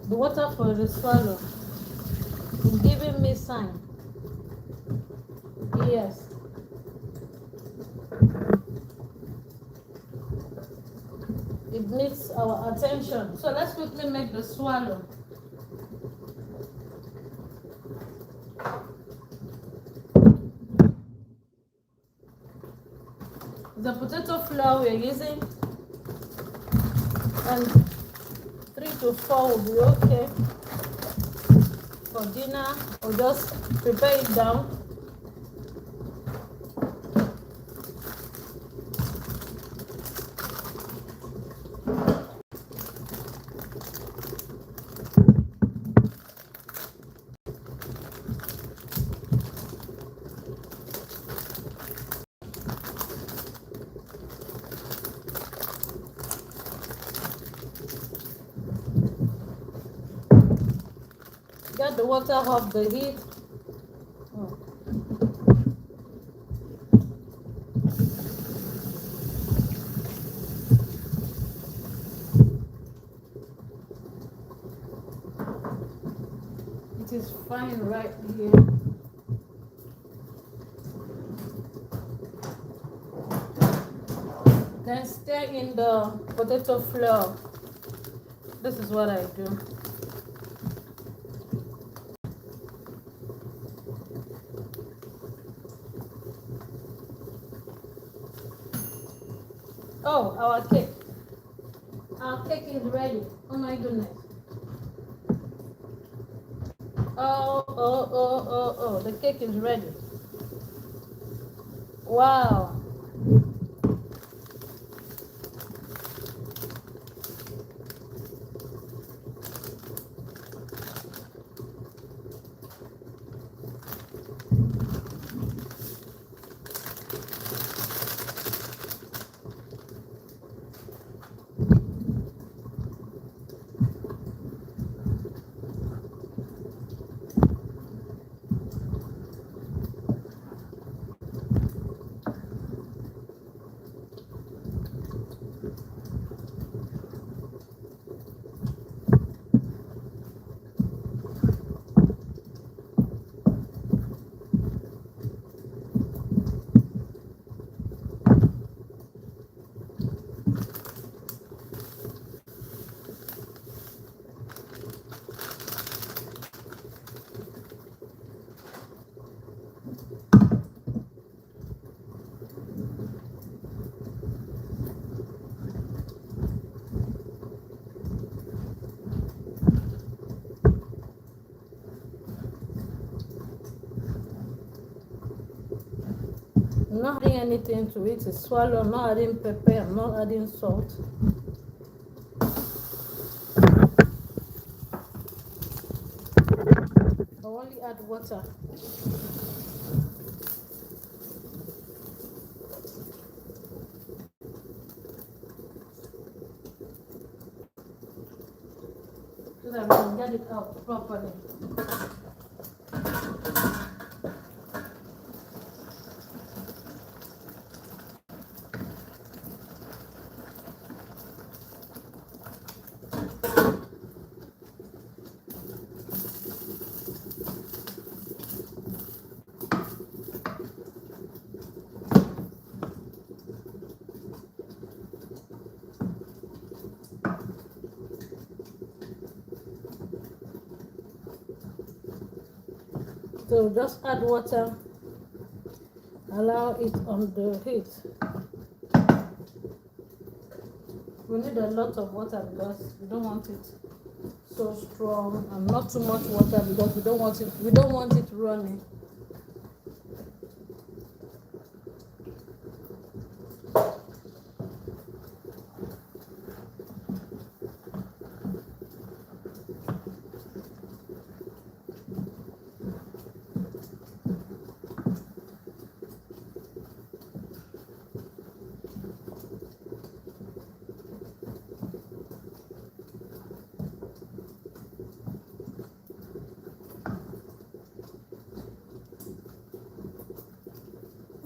The water for the swallow is giving me sign. Yes. It needs our attention. So let's quickly make the swallow. The potato flour we're using, and 3 to 4 will be okay for dinner, or just prepare it down. Get the water off the heat. Oh. It is fine right here. Then stir in the potato flour. This is what I do. Oh, our cake. Our cake is ready. Oh my goodness. Oh, the cake is ready. Wow. I'm not adding anything to it. It's swallow. I'm not adding pepper. I'm not adding salt. I only add water. So that we can get it out properly. So just add water, allow it on the heat. We need a lot of water because we don't want it so strong, and not too much water because we don't want it running.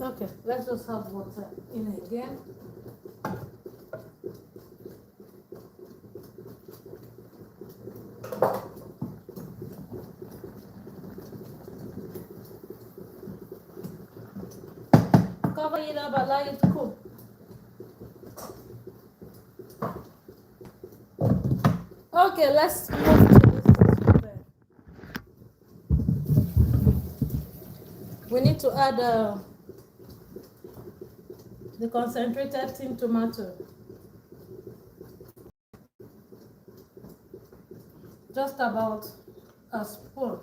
Okay, let's just have water in again. Cover it up, allow it to cook. Okay, let's move to this one. We need to add the concentrated tin tomato. Just about a spoon.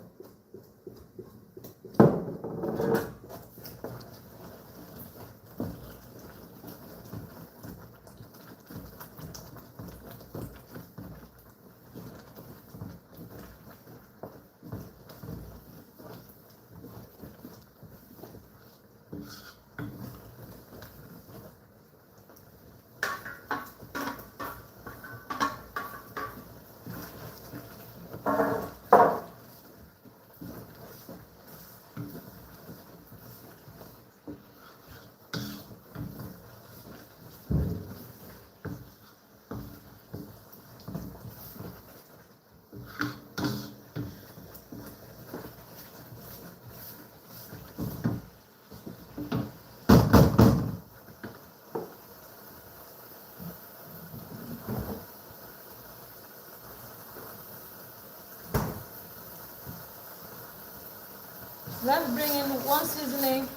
Let's bring in one seasoning,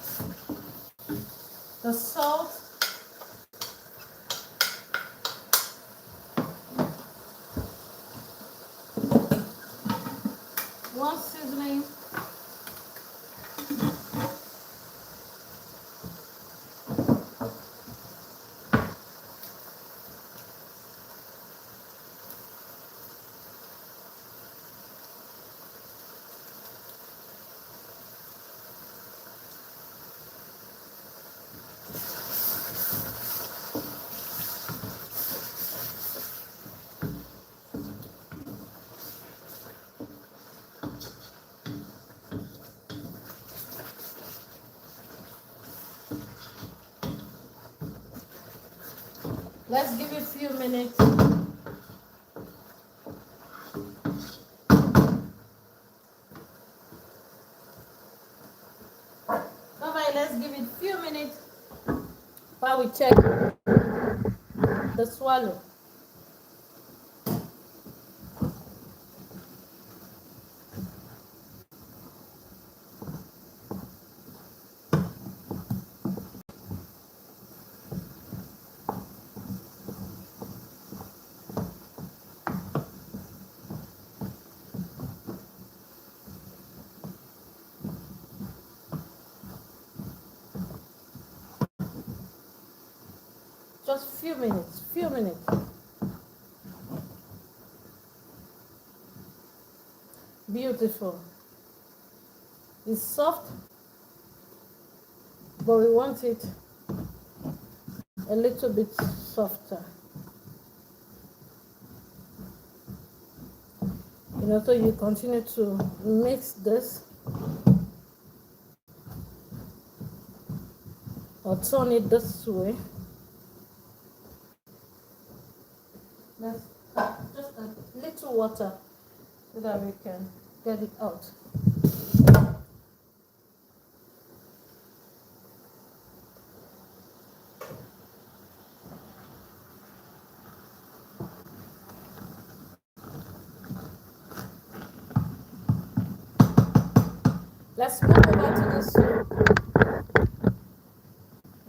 the salt, one seasoning, let's give it a few minutes. Alright, let's give it a few minutes while we check the swallow. Just few minutes, few minutes. Beautiful. It's soft, but we want it a little bit softer. You know, so you continue to mix this or turn it this way. Let's just a little water so that we can get it out. Let's move over to the soup.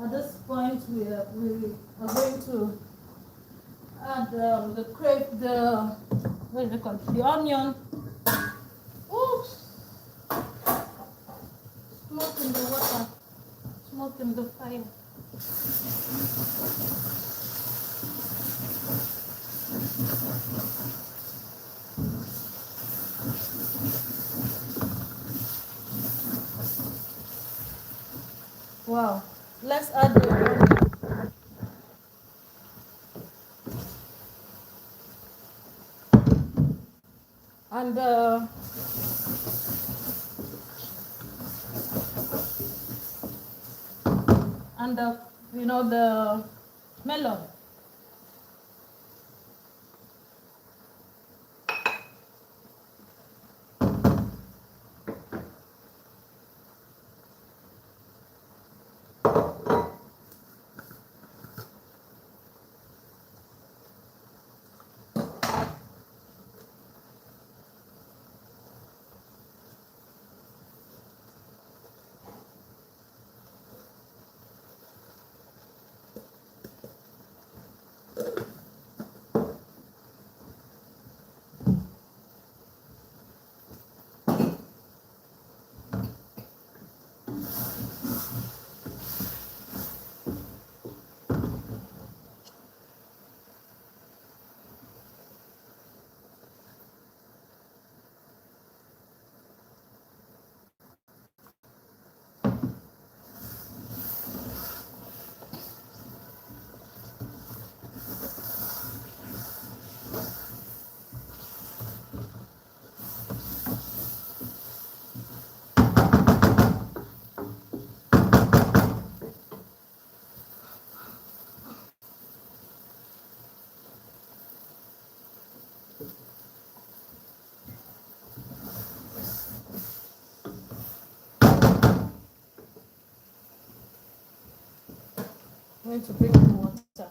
At this point, we are going to add the crepe, what is it called? The onion. Oops! Smoke in the water, smoke in the fire. Wow, let's add the onion. And you know, the melon. I'm going to bring the water.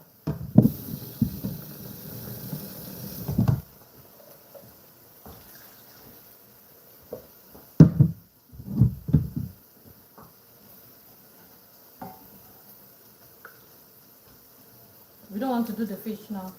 We don't want to do the fish now.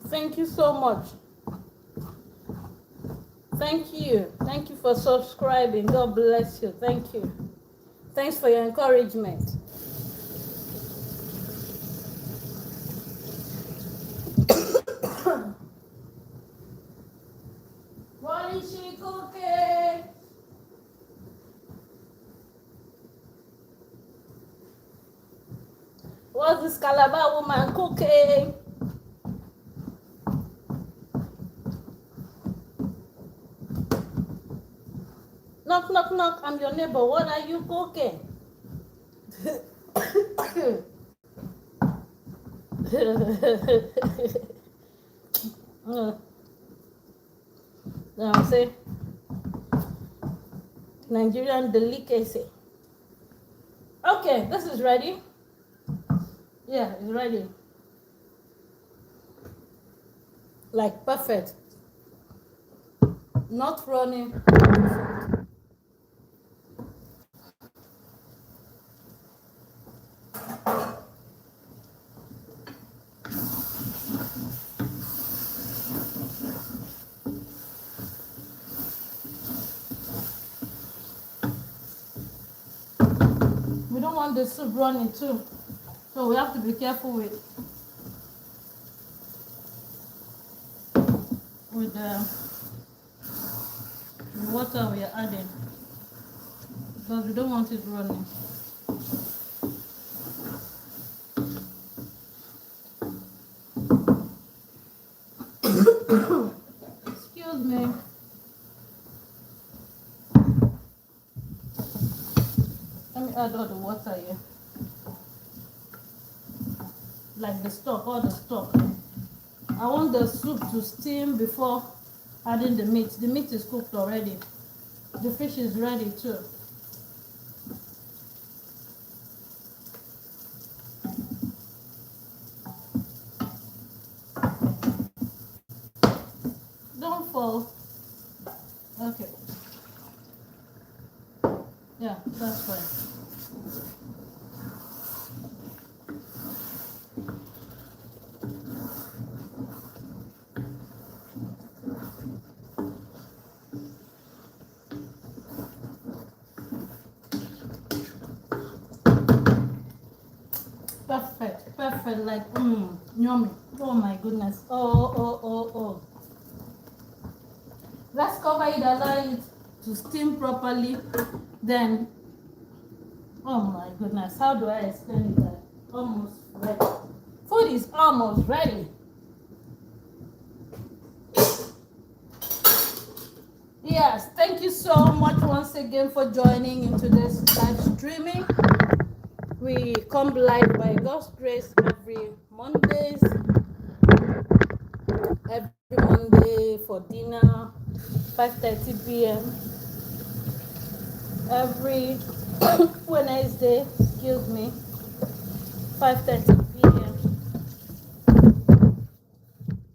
Thank you so much. Thank you. Thank you for subscribing. God bless you. Thank you. Thanks for your encouragement. What is she cooking? What's this Calabar woman cooking? Knock, knock, knock. I'm your neighbor. What are you cooking? I'll say Nigerian delicacy. Okay, this is ready. Yeah, it's ready. Like perfect. Not running. We don't want the soup running too, so we have to be careful with the water we are adding, because we don't want it running. Excuse me. Let me add all the water here. Like the stock, all the stock. I want the soup to steam before adding the meat. The meat is cooked already. The fish is ready too. Don't fall. Okay. Yeah, that's fine. Perfect, like yummy. Oh my goodness. Oh. Let's cover it, allow it to steam properly. Then, oh my goodness, how do I explain that? Almost ready. Food is almost ready. Yes, thank you so much once again for joining into this live streaming. We come live by God's grace every Monday for dinner, 5:30 p.m. Every Wednesday, 5:30 p.m.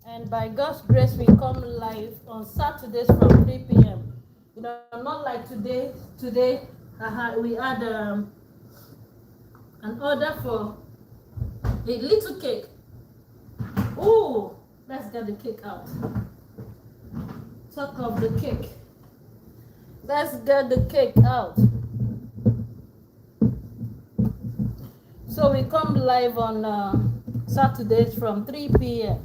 And by God's grace, we come live on Saturdays from 3 p.m. You know, not like today. Today, we had an order for a little cake. Oh, let's get the cake out. Talk of the cake. Let's get the cake out. So we come live on Saturdays from 3 p.m.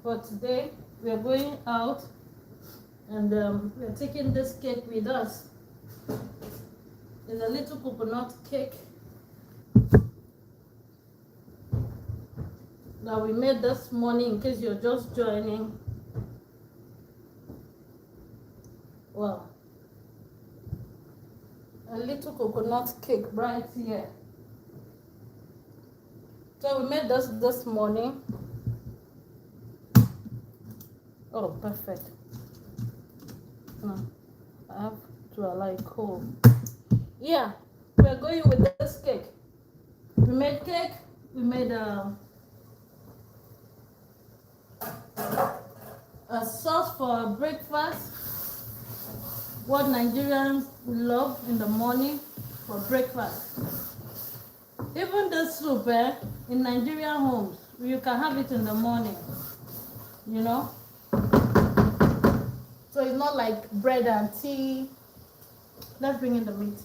But today we are going out and we are taking this cake with us. It's a little coconut cake that we made this morning, in case you're just joining. Wow. A little coconut cake right here. So we made this morning. Oh, perfect. No, I have to allow it cool. Yeah, we're going with this cake. We made cake. We made a sauce for breakfast. What Nigerians love in the morning for breakfast. Even the soup in Nigerian homes, you can have it in the morning, you know. So it's not like bread and tea. Let's bring in the meat.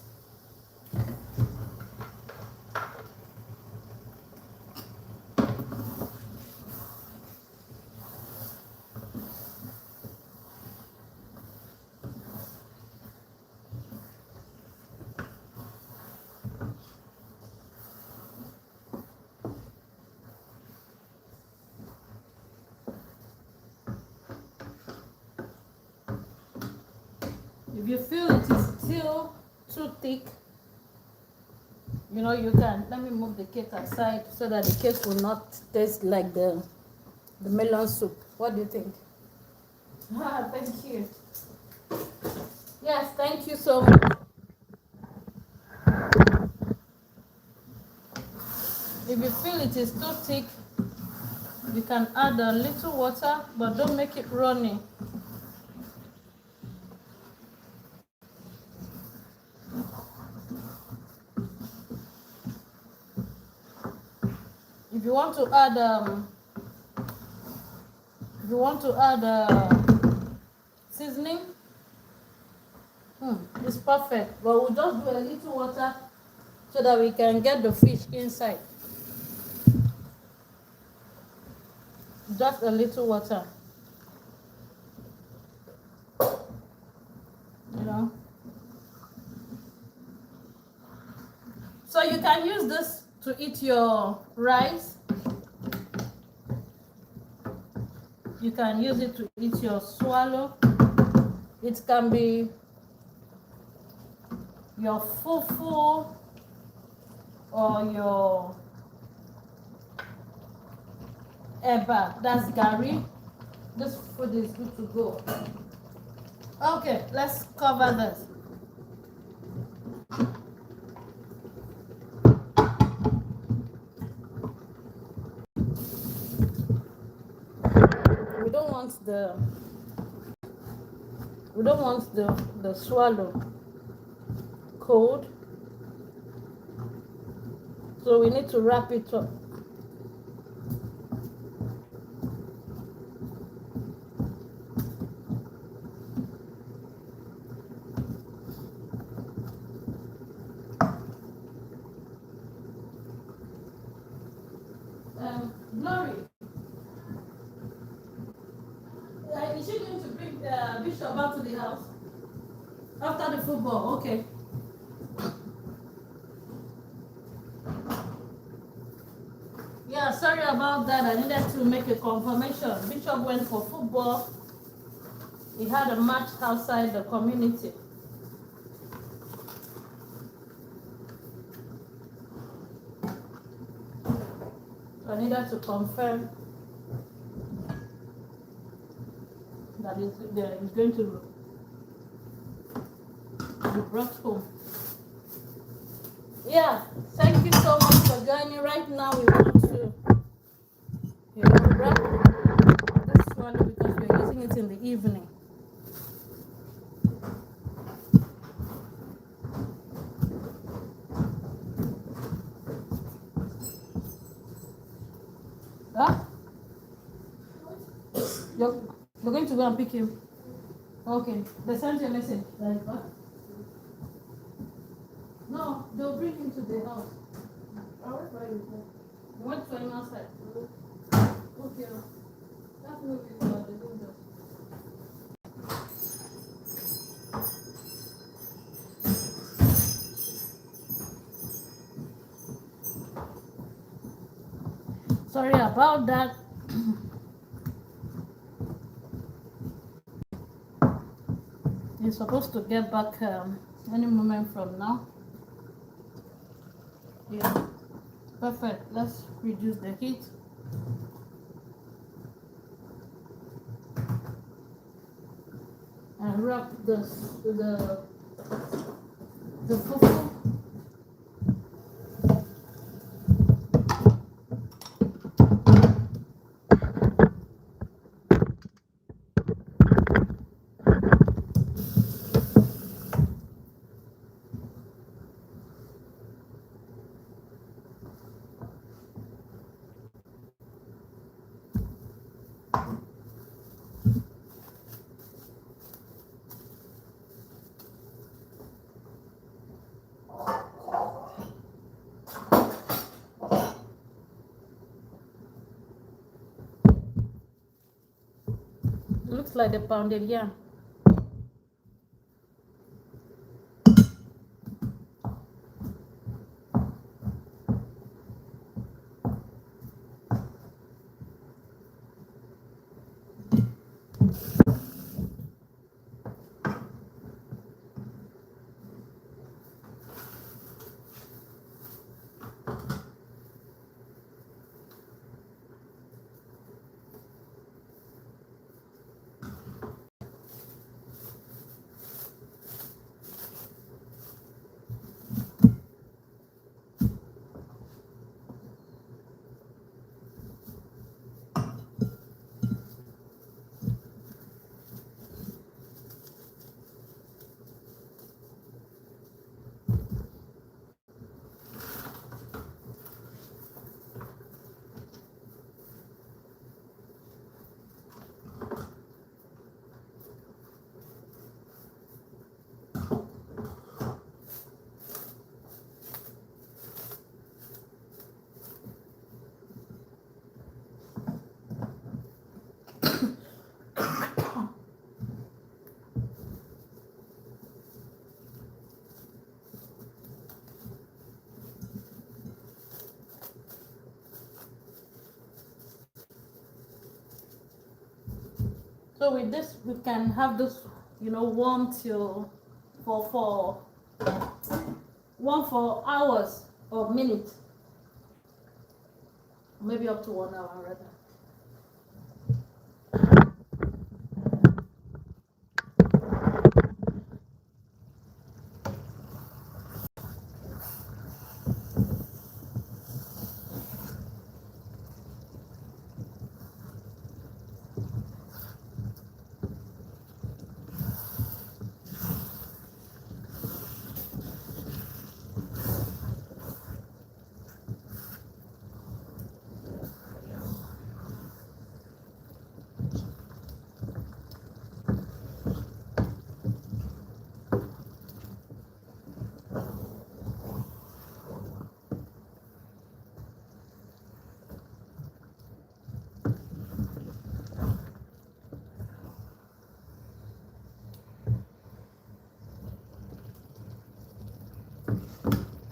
If you feel it is still too thick, you know, you can. Let me move the cake aside so that the cake will not taste like the melon soup. What do you think? Thank you. Yes, thank you so much. If you feel it is too thick, you can add a little water, but don't make it runny. If you want to add seasoning, it's perfect. But we'll just do a little water so that we can get the fish inside. Just a little water. You know. So you can use this to eat your rice. You can use it to eat your swallow. It can be your fufu or your eba. That's gari. This food is good to go. Okay, let's cover this. We don't want the swallow cold, so we need to wrap it up. Glory, is she going to bring Bishop back to the house after the football? Okay. Yeah, sorry about that. I needed to make a confirmation. Bishop went for football. He had a match outside the community. I needed to confirm that he's going to be brought home. Yeah, thank you so much for joining. Right now we want to wrap this swallow because we're using it in the evening. Huh? You're going to go and pick him? Okay. They sent you a message. Like what? No, they'll bring him to the house. You want to him outside? Okay. That's no big deal. They don't just. Sorry about that. You're supposed to get back any moment from now. Yeah, perfect. Let's reduce the heat. And wrap the fufu. Looks like the pounded yam. So with this, we can have this, warm till for warm for hours or minutes, maybe up to 1 hour rather.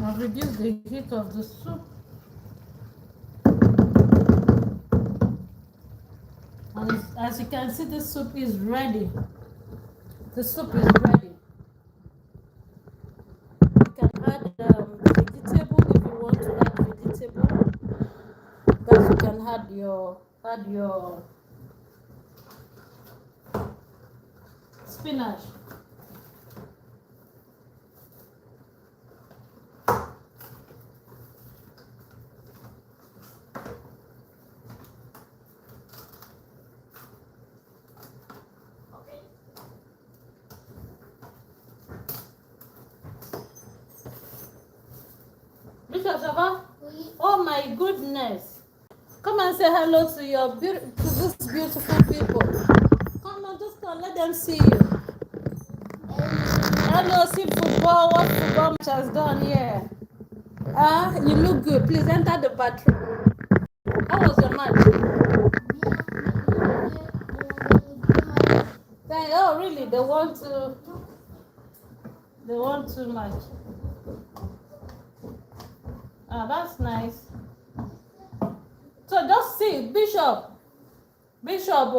I'll reduce the heat of the soup. And as you can see, the soup is ready. The soup is ready. You can add vegetable if you want to add vegetable. But you can add your spinach. Bishop Sava? Oh my goodness. Come and say hello to this beautiful people. Come on, just come, let them see you. Hello, see football. What football match has done here? You look good. Please enter the bathroom. How was your match? Oh, really? They want too much. That's nice. So just see, Bishop, Bishop,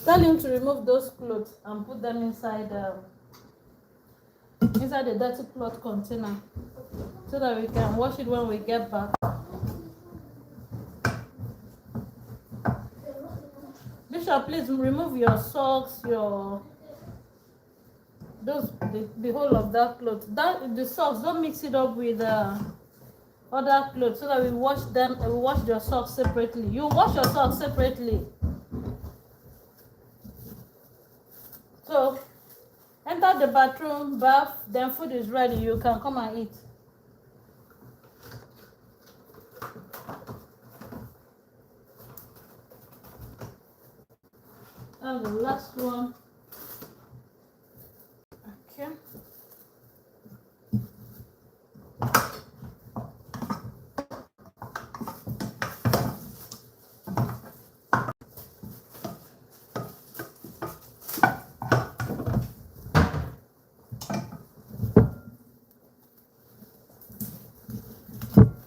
tell him to remove those clothes and put them inside the dirty cloth container so that we can wash it when we get back. Bishop, please remove your socks, the whole of that cloth. The socks, don't mix it up with other clothes so that we wash your socks separately. You wash your socks separately. So enter the bathroom, bath, then food is ready. You can come and eat. And the last one. Okay.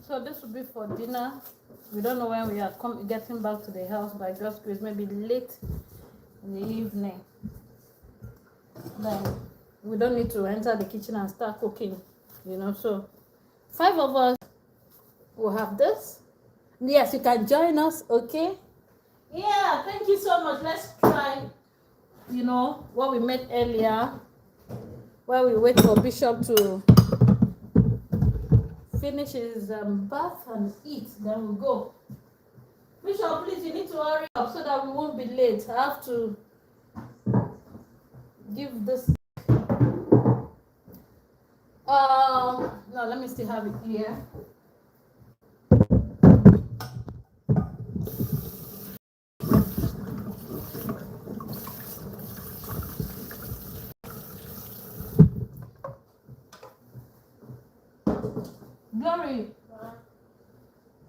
So this will be for dinner. We don't know when we are getting back to the house by God's grace, maybe late in the evening. Then we don't need to enter the kitchen and start cooking, so 5 of us will have this. Yes, you can join us, okay? Yeah, thank you so much. Let's try, what we made earlier while we wait for Bishop to finish his bath and eat, then we'll go. Bishop, please, you need to hurry up so that we won't be late. I have to give this. No, let me still have it here. Glory.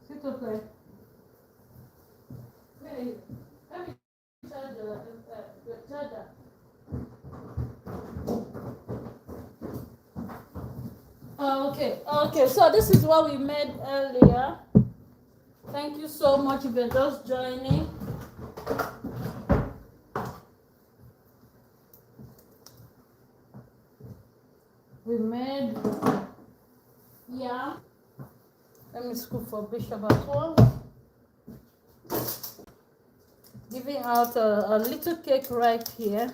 Sit up there. Wait, let me charge the charger. Okay, so this is what we made earlier. Thank you so much if you're just joining. We made Yeah. let me scoop for Bishop as well. Giving out a little cake right here.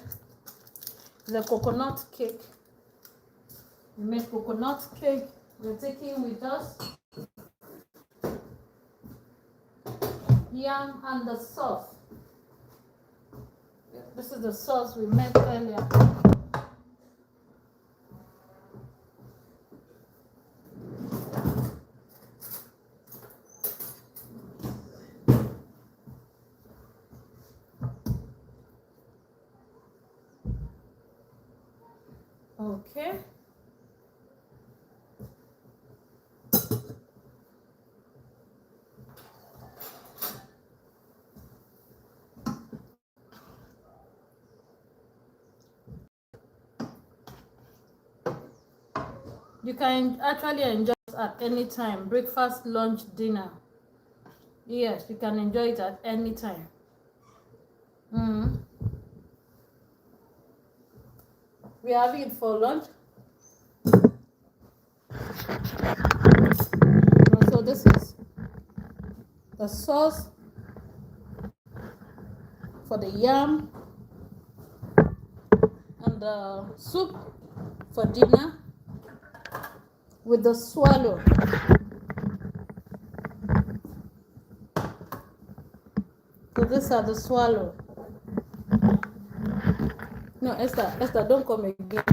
The coconut cake. We made coconut cake. We're taking with us yam and the sauce. This is the sauce we made earlier. Okay. You can actually enjoy it at any time. Breakfast, lunch, dinner. Yes, you can enjoy it at any time. We have it for lunch. So this is the sauce for the yam and the soup for dinner with the swallow. So these are the swallow. No, Esther, don't come again.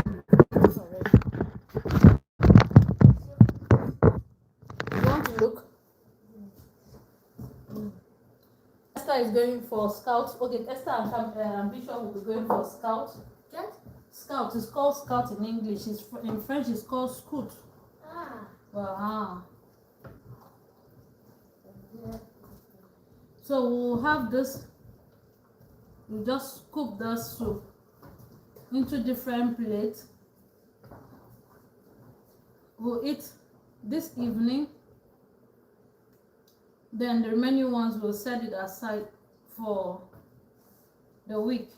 You want to look? Esther is going for scouts. Okay, Esther and Bishop will be going for scouts. What? Scout is called scout in English. In French, it's called scout. Ah. Wow. So we'll have this. We just scoop the soup into different plates. We'll eat this evening. Then the remaining ones we'll set it aside for the week.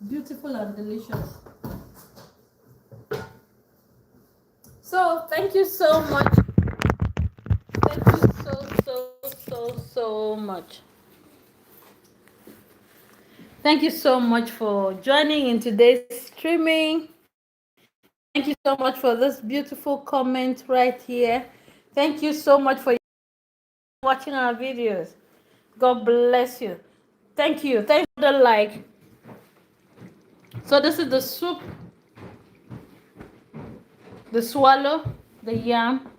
Beautiful and delicious. So thank you so much. Thank you so much. Thank you so much for joining in today's streaming. Thank you so much for this beautiful comment right here. Thank you so much for watching our videos. God bless you. Thank you. Thank you for the like. So this is the soup, the swallow, the yam,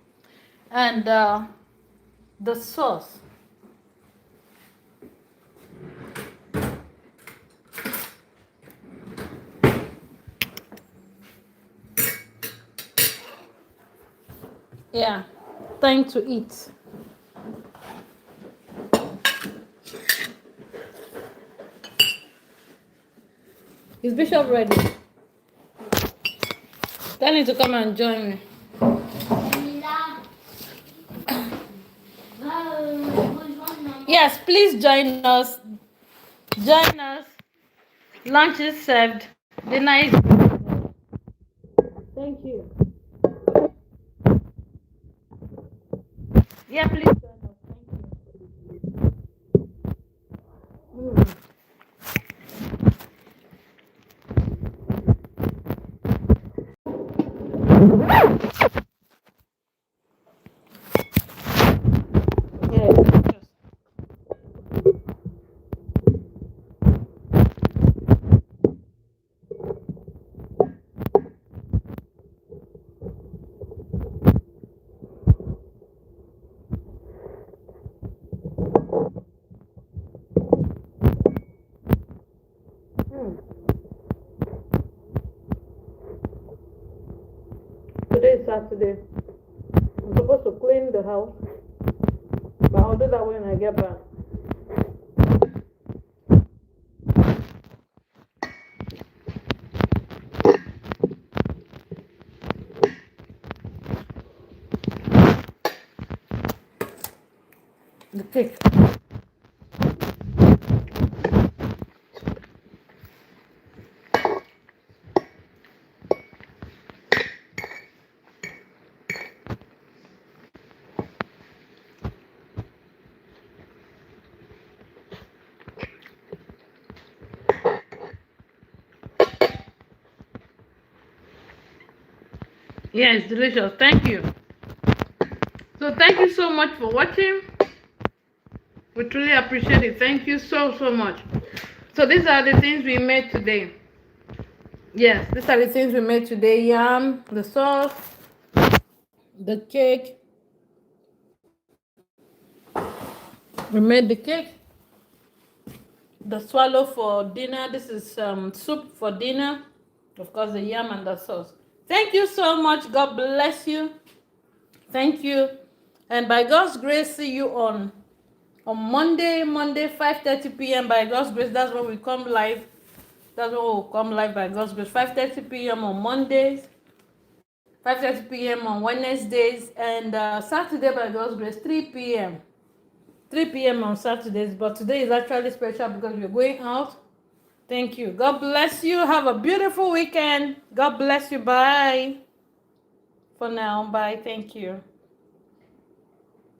and the sauce. Yeah, time to eat. Is Bishop ready? Tell him to come and join me. Yes, please join us. Join us. Lunch is served. Dinner is. Thank you. Yeah, please join us. Thank you. Today is Saturday. I'm supposed to clean the house, but I'll do that when I get back. The cake. Yes, delicious. Thank you. So thank you so much for watching. We truly appreciate it. Thank you so much. So these are the things we made today. Yes, these are the things we made today. Yam, the sauce, the cake. We made the cake. The swallow for dinner. This is soup for dinner. Of course, the yam and the sauce. Thank you so much. God bless you. Thank you. And by God's grace, see you on Monday 5:30 p.m. By God's grace, that's when we come live. That's when we'll come live by God's grace. 5:30 p.m. on Mondays, 5:30 p.m. on Wednesdays, and Saturday by God's grace, 3 p.m. 3 p.m. on Saturdays. But today is actually special because we're going out. Thank you. God bless you. Have a beautiful weekend. God bless you. Bye. For now, bye. Thank you.